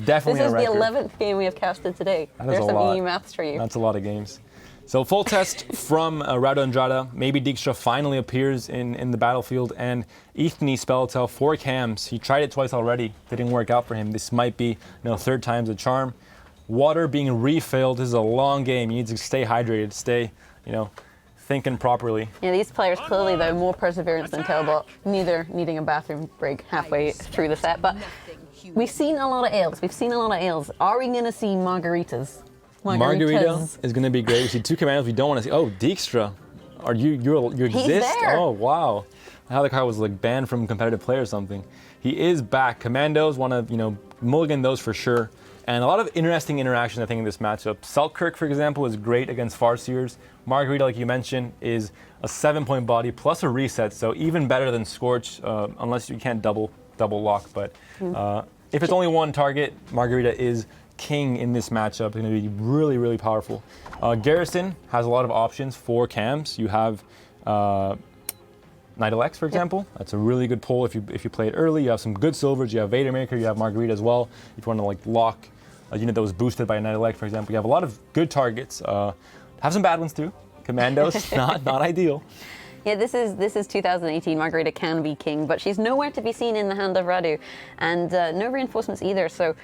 Speaker 2: definitely
Speaker 1: This is
Speaker 2: a
Speaker 1: the
Speaker 2: record.
Speaker 1: 11th game we have casted today.
Speaker 2: That is
Speaker 1: There's
Speaker 2: a
Speaker 1: some
Speaker 2: lot.
Speaker 1: EU maths for you.
Speaker 2: That's a lot of games. So Full Test from radu.andrada. Maybe Dijkstra finally appears in the battlefield, and Ethne Spellitel for Kams. He tried it twice already. Didn't work out for him. This might be, 3rd time's a charm. Water being refilled. This is a long game. You need to stay hydrated, stay, thinking properly.
Speaker 1: Yeah, these players clearly, though, more perseverance than Tailbot, neither needing a bathroom break halfway through the set. But we've seen a lot of ales. Are we going to see margaritas?
Speaker 2: Margarita is going to be great. We see 2 commandos we don't want to see. Oh, Dijkstra. You exist?
Speaker 1: there.
Speaker 2: Oh, wow. How the card was like banned from competitive play or something. He is back. Commandos want to, mulligan those for sure. And a lot of interesting interaction, I think, in this matchup. Selkirk, for example, is great against Farseers. Margarita, like you mentioned, is a 7-point body plus a reset, so even better than Scorch, unless you can't double lock. But if it's only one target, Margarita is king in this matchup. It's going to be really, really powerful. Garrison has a lot of options for Kams. You have Night for example. That's a really good pull if you play it early. You have some good silvers. You have Vader Maker. You have Margarita as well. If you want to lock a unit that was boosted by a Night for example, you have a lot of good targets. Have some bad ones too. Commandos, not ideal.
Speaker 1: Yeah, this is 2018. Margarita can be king, but she's nowhere to be seen in the hand of Radu, and no reinforcements either. So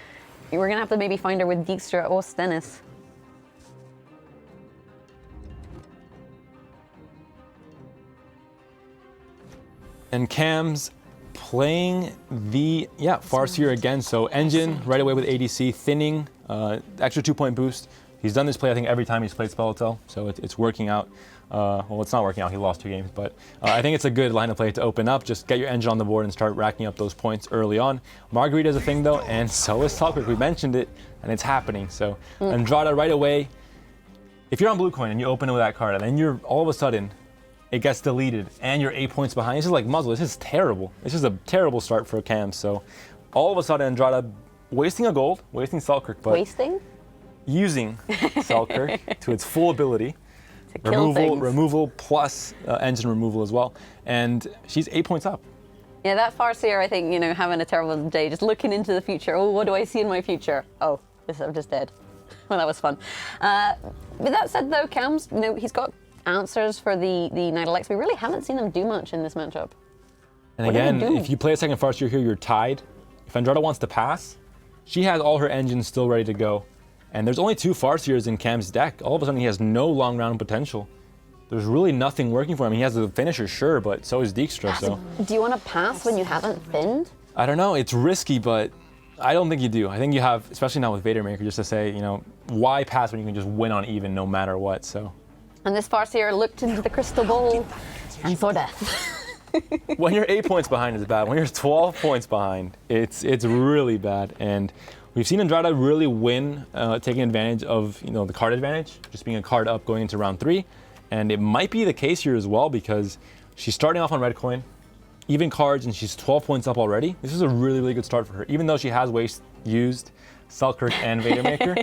Speaker 1: we're gonna have to maybe find her with Dijkstra or Stennis.
Speaker 2: And Kams playing the Farseer again. So Engine right away with ADC, thinning, extra 2-point boost. He's done this play, I think, every time he's played Spellitel, so it's working out. Well, it's not working out. He lost 2 games, but I think it's a good line of play to open up. Just get your Engine on the board and start racking up those points early on. Margarita is a thing, though, and so is Selkirk. We mentioned it, and it's happening. So Andrada right away. If you're on Blue Coin and you open it with that card, and then you're all of a sudden it gets deleted, and you're 8 points behind. This is like muzzle. This is terrible. This is a terrible start for Kams. So all of a sudden, Andrada wasting a gold, wasting Selkirk, but using Selkirk to its full ability. Removal plus engine removal as well. And she's 8 points up.
Speaker 1: Yeah, that Farseer, I think, having a terrible day, just looking into the future. Oh, what do I see in my future? Oh, I'm just dead. Well, that was fun. With that said, though, Kams, he's got answers for the Night. We really haven't seen him do much in this matchup.
Speaker 2: And again, if you play a second Farseer here, you're tied. If Andrada wants to pass, she has all her engines still ready to go. And there's only 2 Farseers in Kams' deck. All of a sudden, he has no long round potential. There's really nothing working for him. He has the finisher, sure, but so is Dijkstra. So
Speaker 1: do you want to pass when you haven't thinned?
Speaker 2: I don't know. It's risky, but I don't think you do. I think you have, especially now with Vader Maker, just to say, why pass when you can just win on even no matter what. So.
Speaker 1: And this Farseer looked into the crystal ball and saw death.
Speaker 2: When you're 8 points behind, it's bad. When you're 12 points behind, it's really bad. And we've seen Andrada really win, taking advantage of the card advantage, just being a card up going into round 3. And it might be the case here as well because she's starting off on red coin, even cards, and she's 12 points up already. This is a really, really good start for her. Even though she has used Selkirk and Vader Maker,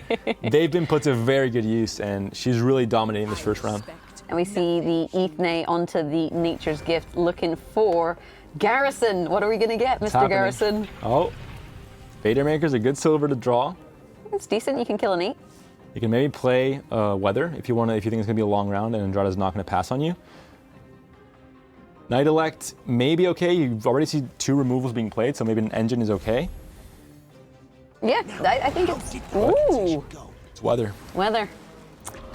Speaker 2: they've been put to very good use, and she's really dominating this first round.
Speaker 1: And we see the Ethne onto the Nature's Gift looking for Garrison. What are we going to get, Mr. Garrison?
Speaker 2: Oh, Vader Maker's a good silver to draw.
Speaker 1: It's decent. You can kill an 8.
Speaker 2: You can maybe play Weather if you think it's going to be a long round and Andrada's not going to pass on you. Night Elect may be okay. You've already seen 2 removals being played, so maybe an engine is okay.
Speaker 1: Yeah, I think it's... Ooh!
Speaker 2: It's Weather.
Speaker 1: Weather.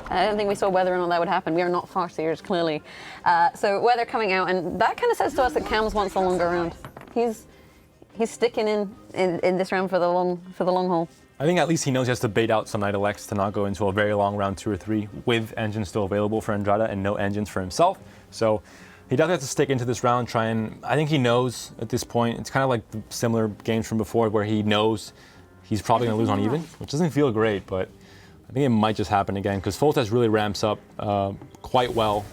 Speaker 1: I don't think we saw whether or not that would happen. We are not Farseers, clearly. So Weather coming out, and that kind of says to us that Kams wants a longer round. He's sticking in this round for the long haul.
Speaker 2: I think at least he knows he has to bait out some Night Elects to not go into a very long round 2 or 3 with engines still available for Andrada and no engines for himself. So he does have to stick into this round, I think he knows at this point, it's kind of like the similar games from before where he knows he's probably going to lose on even, which doesn't feel great, but I think it might just happen again because Foltest really ramps up quite well.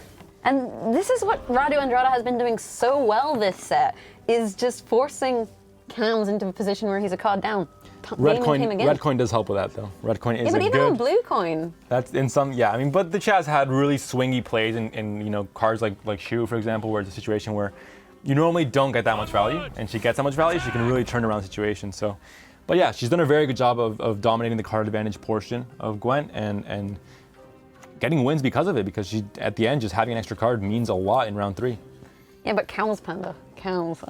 Speaker 1: And this is what Radu.Andrada has been doing so well this set, is just forcing Kams into a position where he's a card down.
Speaker 2: Red coin does help with that though. Red coin is
Speaker 1: but
Speaker 2: a
Speaker 1: even
Speaker 2: good.
Speaker 1: on blue coin.
Speaker 2: That's in some, yeah. I mean, but the Chaz had really swingy plays in you know cards like Shu, for example, where it's a situation where you normally don't get that much value, and she gets that much value, she can really turn around the situation. So, but yeah, she's done a very good job of dominating the card advantage portion of Gwent and getting wins because of it. Because she, at the end, just having an extra card means a lot in round 3.
Speaker 1: Yeah, but Kams Panda, Kams.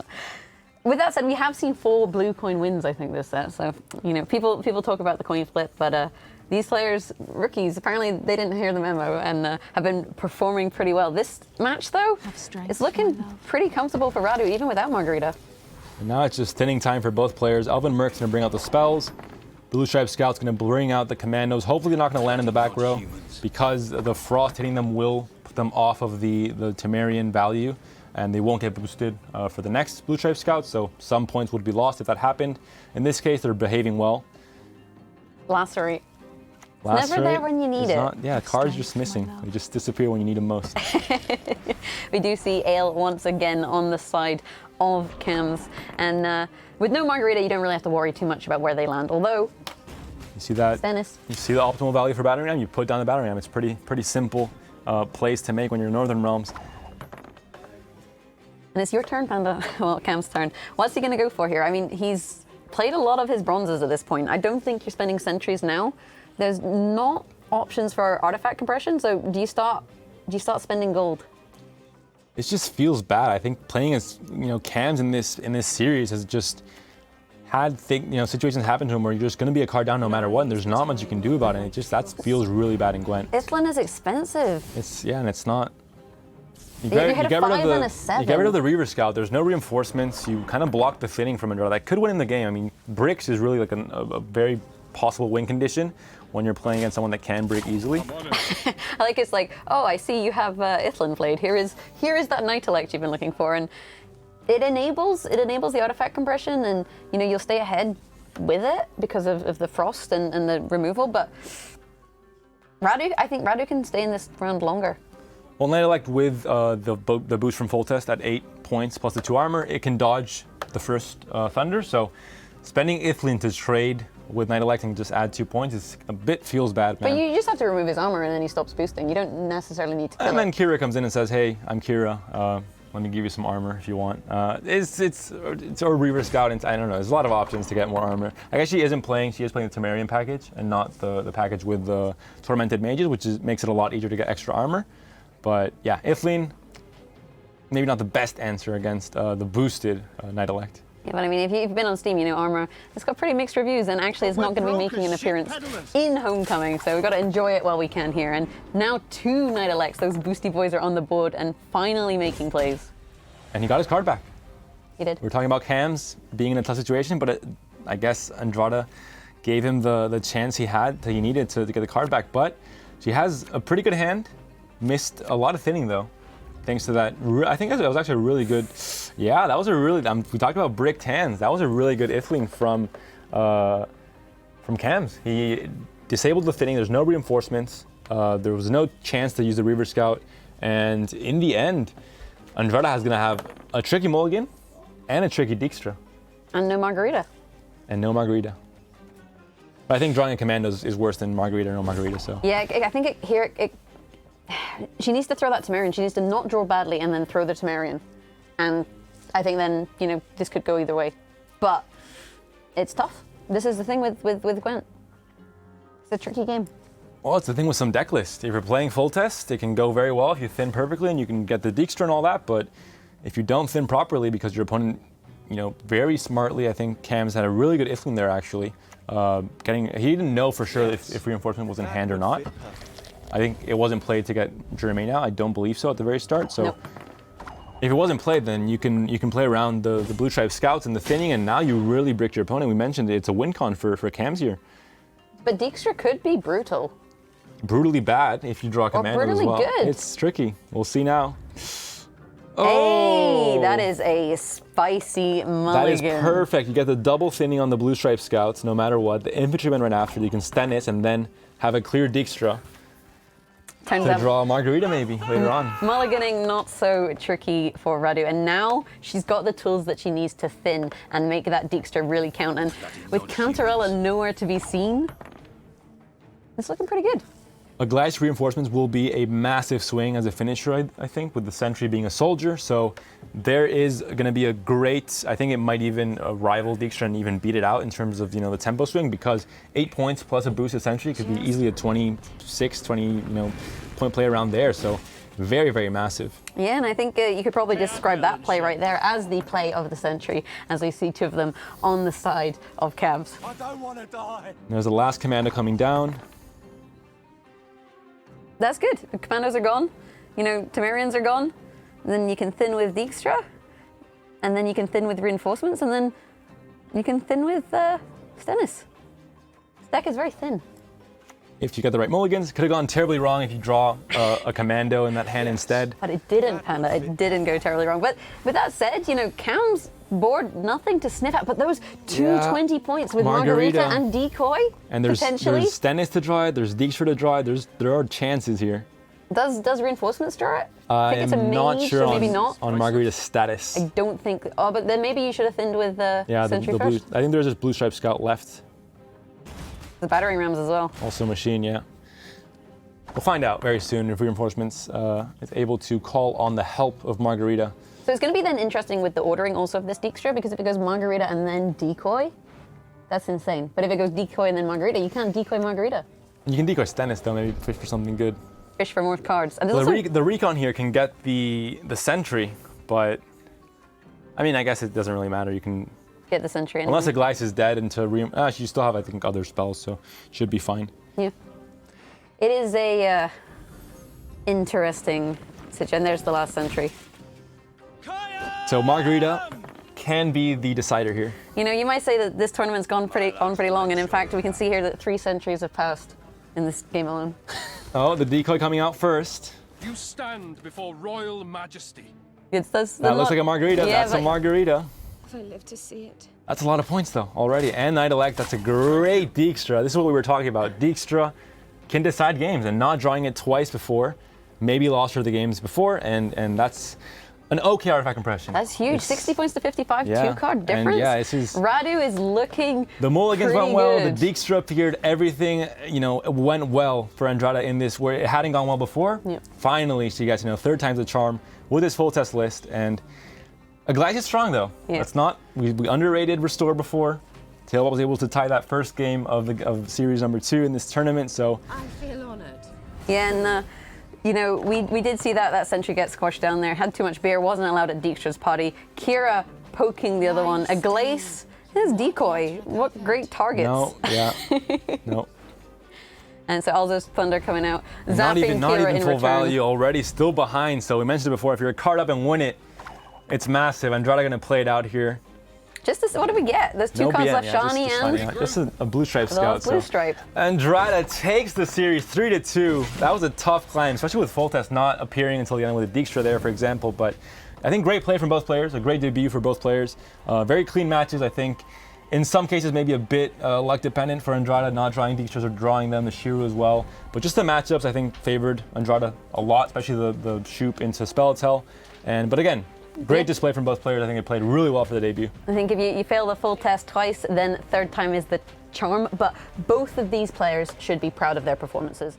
Speaker 1: With that said, we have seen 4 blue coin wins, I think, this set. So, you know, people talk about the coin flip, but these players, rookies, apparently they didn't hear the memo and have been performing pretty well. This match, though, is looking pretty comfortable for Radu, even without Margarita.
Speaker 2: And now it's just thinning time for both players. Elven Merc's going to bring out the spells. Blue Stripe Scout's going to bring out the commandos. Hopefully they're not going to land in the back row because the frost hitting them will put them off of the Temerian value, and they won't get boosted for the next Blue Stripe Scout, so some points would be lost if that happened. In this case, they're behaving well.
Speaker 1: Lacerate. It's never there when you need it.
Speaker 2: Yeah, cards just missing. They just disappear when you need them most.
Speaker 1: We do see Ale once again on the side of Kams, and with no Margarita, you don't really have to worry too much about where they land, although
Speaker 2: you see that?
Speaker 1: Stennis.
Speaker 2: You see the optimal value for Battering Ram, you put down the Battering Ram. It's pretty simple plays to make when you're in Northern Realms.
Speaker 1: And it's your turn, Panda. Well, Cam's turn. What's he going to go for here? I mean, he's played a lot of his bronzes at this point. I don't think you're spending sentries now. There's not options for artifact compression, so do you start spending gold?
Speaker 2: It just feels bad. I think playing as Kams in this series has just had situations happen to him where you're just going to be a card down no matter what, and there's not much you can do about it. That feels really bad in Gwent.
Speaker 1: Ithlin is expensive.
Speaker 2: And it's not. You
Speaker 1: get
Speaker 2: rid of the Reaver Scout. There's no reinforcements. You kind of block the thinning from Andrada. That could win in the game. I mean, bricks is really like a very possible win condition when you're playing against someone that can break easily.
Speaker 1: I like it's like, oh, I see you have Ithlin played. Here is that Night Elect you've been looking for, and it enables the artifact compression, and you'll stay ahead with it because of the frost and the removal. But I think Radu can stay in this round longer.
Speaker 2: Well, Night Elect with the boost from Foltest at 8 points plus the 2 armor, it can dodge the first Thunder. So spending Ithlin to trade with Night Elect and just add 2 points is feels bad, man.
Speaker 1: But you just have to remove his armor and then he stops boosting. You don't necessarily need to kill
Speaker 2: And then
Speaker 1: it.
Speaker 2: Kira comes in and says, hey, I'm Kira. Let me give you some armor if you want. It's a Reaver Scout, and I don't know. There's a lot of options to get more armor. I guess she is playing the Temerian package and not the package with the Tormented Mages, which makes it a lot easier to get extra armor. But yeah, Ithlin, maybe not the best answer against the boosted Night Elect.
Speaker 1: Yeah, but I mean, if you've been on Steam, armor, it's got pretty mixed reviews, and actually it's not going to be making an appearance in Homecoming, so we've got to enjoy it while we can here. And now 2 Night Elects, those boosty boys are on the board and finally making plays.
Speaker 2: And he got his card back.
Speaker 1: He did.
Speaker 2: We're talking about Kams being in a tough situation, but I guess Andrada gave him the chance he needed to get the card back. But she has a pretty good hand. Missed a lot of thinning though, thanks to that. I think that was actually a really good. Yeah, that was a really. We talked about bricked hands. That was a really good Ithlin from Kams. He disabled the thinning. There's no reinforcements. There was no chance to use the Reaver Scout, and in the end, Andrada is gonna have a tricky mulligan and a tricky Dijkstra.
Speaker 1: And no Margarita.
Speaker 2: But I think drawing a commandos is worse than Margarita or no Margarita. So
Speaker 1: yeah, I think she needs to throw that Temerian. She needs to not draw badly and then throw the Temerian. And I think then, this could go either way. But it's tough. This is the thing with Gwent. It's a tricky game.
Speaker 2: Well, it's the thing with some deck lists. If you're playing Foltest, it can go very well if you thin perfectly and you can get the Dijkstra and all that. But if you don't thin properly because your opponent, very smartly, I think Kams had a really good Ithlin there actually. He didn't know for sure if reinforcement was in hand or not. I think it wasn't played to get Germain out. I don't believe so at the very start. So if it wasn't played, then you can play around the Blue Stripe Scouts and the thinning, and now you really brick your opponent. We mentioned it's a win con for Kams here.
Speaker 1: But Dijkstra could be brutal.
Speaker 2: Brutally bad if you draw commander as well.
Speaker 1: Good.
Speaker 2: It's tricky. We'll see now.
Speaker 1: Hey, that is a spicy mulligan.
Speaker 2: That is perfect. You get the double thinning on the blue stripe scouts, no matter what. The infantrymen right after, you can Stennis and then have a clear Dijkstra
Speaker 1: Turns
Speaker 2: to
Speaker 1: out
Speaker 2: draw a Margarita maybe later on.
Speaker 1: mulliganing not so tricky for Radu, and now she's got the tools that she needs to thin and make that Dijkstra really count. And with Cantarella nowhere to be seen, it's looking pretty good.
Speaker 2: A Gleiss reinforcements will be a massive swing as a finisher, I think, with the sentry being a soldier. So there is going to be a great, I think it might even rival Dijkstra and even beat it out in terms of, the tempo swing, because 8 points plus a boosted sentry could be easily a 26, 20, point play around there. So very, very massive.
Speaker 1: Yeah, and I think you could probably describe that play right there as the play of the century, as we see two of them on the side of Cams.
Speaker 4: I don't want to die.
Speaker 2: There's the last commando coming down.
Speaker 1: That's good. The commandos are gone. Temerians are gone. And then you can thin with Dijkstra. And then you can thin with reinforcements. And then you can thin with Stennis. This deck is very thin.
Speaker 2: If you get the right mulligans, could have gone terribly wrong if you draw a commando in that hand instead.
Speaker 1: But it didn't, Panda. It didn't go terribly wrong. But with that said, Cam's board, nothing to sniff at. But those two 20 points with Margarita and Decoy,
Speaker 2: and there's Stennis to draw it, there's Dijkstra to draw it, there are chances here.
Speaker 1: Does reinforcements draw it?
Speaker 2: I
Speaker 1: think it's
Speaker 2: am
Speaker 1: a
Speaker 2: not
Speaker 1: mage,
Speaker 2: sure
Speaker 1: or maybe not.
Speaker 2: on Margarita's status.
Speaker 1: I don't think. Oh, but then maybe you should have thinned with Sentry
Speaker 2: the blue,
Speaker 1: first.
Speaker 2: I think there's just Blue Stripe Scout left.
Speaker 1: The battering rams as well.
Speaker 2: Also machine, yeah. We'll find out very soon if reinforcements is able to call on the help of Margarita.
Speaker 1: So it's going to be then interesting with the ordering also of this Dijkstra, because if it goes Margarita and then Decoy, that's insane. But if it goes Decoy and then Margarita, you can't Decoy Margarita.
Speaker 2: You can decoy Stennis though, maybe fish for something good.
Speaker 1: Fish for more cards. And
Speaker 2: The recon here can get the sentry, but I mean, I guess it doesn't really matter. You can
Speaker 1: get the Sentry anyway.
Speaker 2: Unless a Gleiss is dead and you still have, I think, other spells, so should be fine.
Speaker 1: Yeah. It is a interesting situation. And there's the last Sentry.
Speaker 2: So Margarita can be the decider here.
Speaker 1: You might say that this tournament's gone pretty long, and in fact, we can see here that 3 centuries have passed in this game alone.
Speaker 2: Oh, the decoy coming out first.
Speaker 5: You stand before royal majesty.
Speaker 2: That looks like a Margarita.
Speaker 1: Yeah,
Speaker 2: that's a Margarita.
Speaker 3: If I live to see it.
Speaker 2: That's a lot of points though already. And Knight Elect, that's a great Dijkstra. This is what we were talking about. Dijkstra can decide games, and not drawing it twice before, maybe lost her the games before, and that's an okay artifact impression.
Speaker 1: That's huge. 60 points to 55,
Speaker 2: yeah.
Speaker 1: 2-card difference.
Speaker 2: And yeah, this is
Speaker 1: Radu is looking
Speaker 2: the mulligans went well,
Speaker 1: good.
Speaker 2: the Dijkstra appeared, everything, went well for Andrada in this, where it hadn't gone well before.
Speaker 1: Yep.
Speaker 2: Finally, she gets, 3rd time's the charm with this full test list, and a Gleiss is strong though.
Speaker 1: Yeah.
Speaker 2: That's not, we underrated Restore before. Tailbot was able to tie that first game of series number 2 in this tournament, so.
Speaker 3: I feel honored.
Speaker 1: Yeah, and we did see that Sentry get squashed down there, had too much beer, wasn't allowed at Dijkstra's potty. Kira poking the other one. A Gleiss, his decoy. What great targets.
Speaker 2: No, yeah, no.
Speaker 1: And so Alzo's Thunder coming out, zapping
Speaker 2: Not
Speaker 1: Kira
Speaker 2: even
Speaker 1: in
Speaker 2: full
Speaker 1: return.
Speaker 2: value already, still behind. So we mentioned it before, if you're a card up and win it, it's massive. Andrada gonna play it out here.
Speaker 1: Just this, what do we get? There's 2 cards left, Shani and
Speaker 2: Just a blue stripe scout.
Speaker 1: blue stripe.
Speaker 2: Andrada takes the series 3-2. That was a tough climb, especially with full test not appearing until the end with a Dijkstra there, for example. But I think great play from both players, a great debut for both players. Very clean matches, I think. In some cases, maybe a bit luck dependent for Andrada, not drawing Dijkstras or drawing them, the Shiru as well. But just the matchups, I think, favored Andrada a lot, especially the Shoop into Spellettel. But again, great display from both players. I think they played really well for the debut.
Speaker 1: I think if you fail the full test twice, then 3rd time is the charm. But both of these players should be proud of their performances.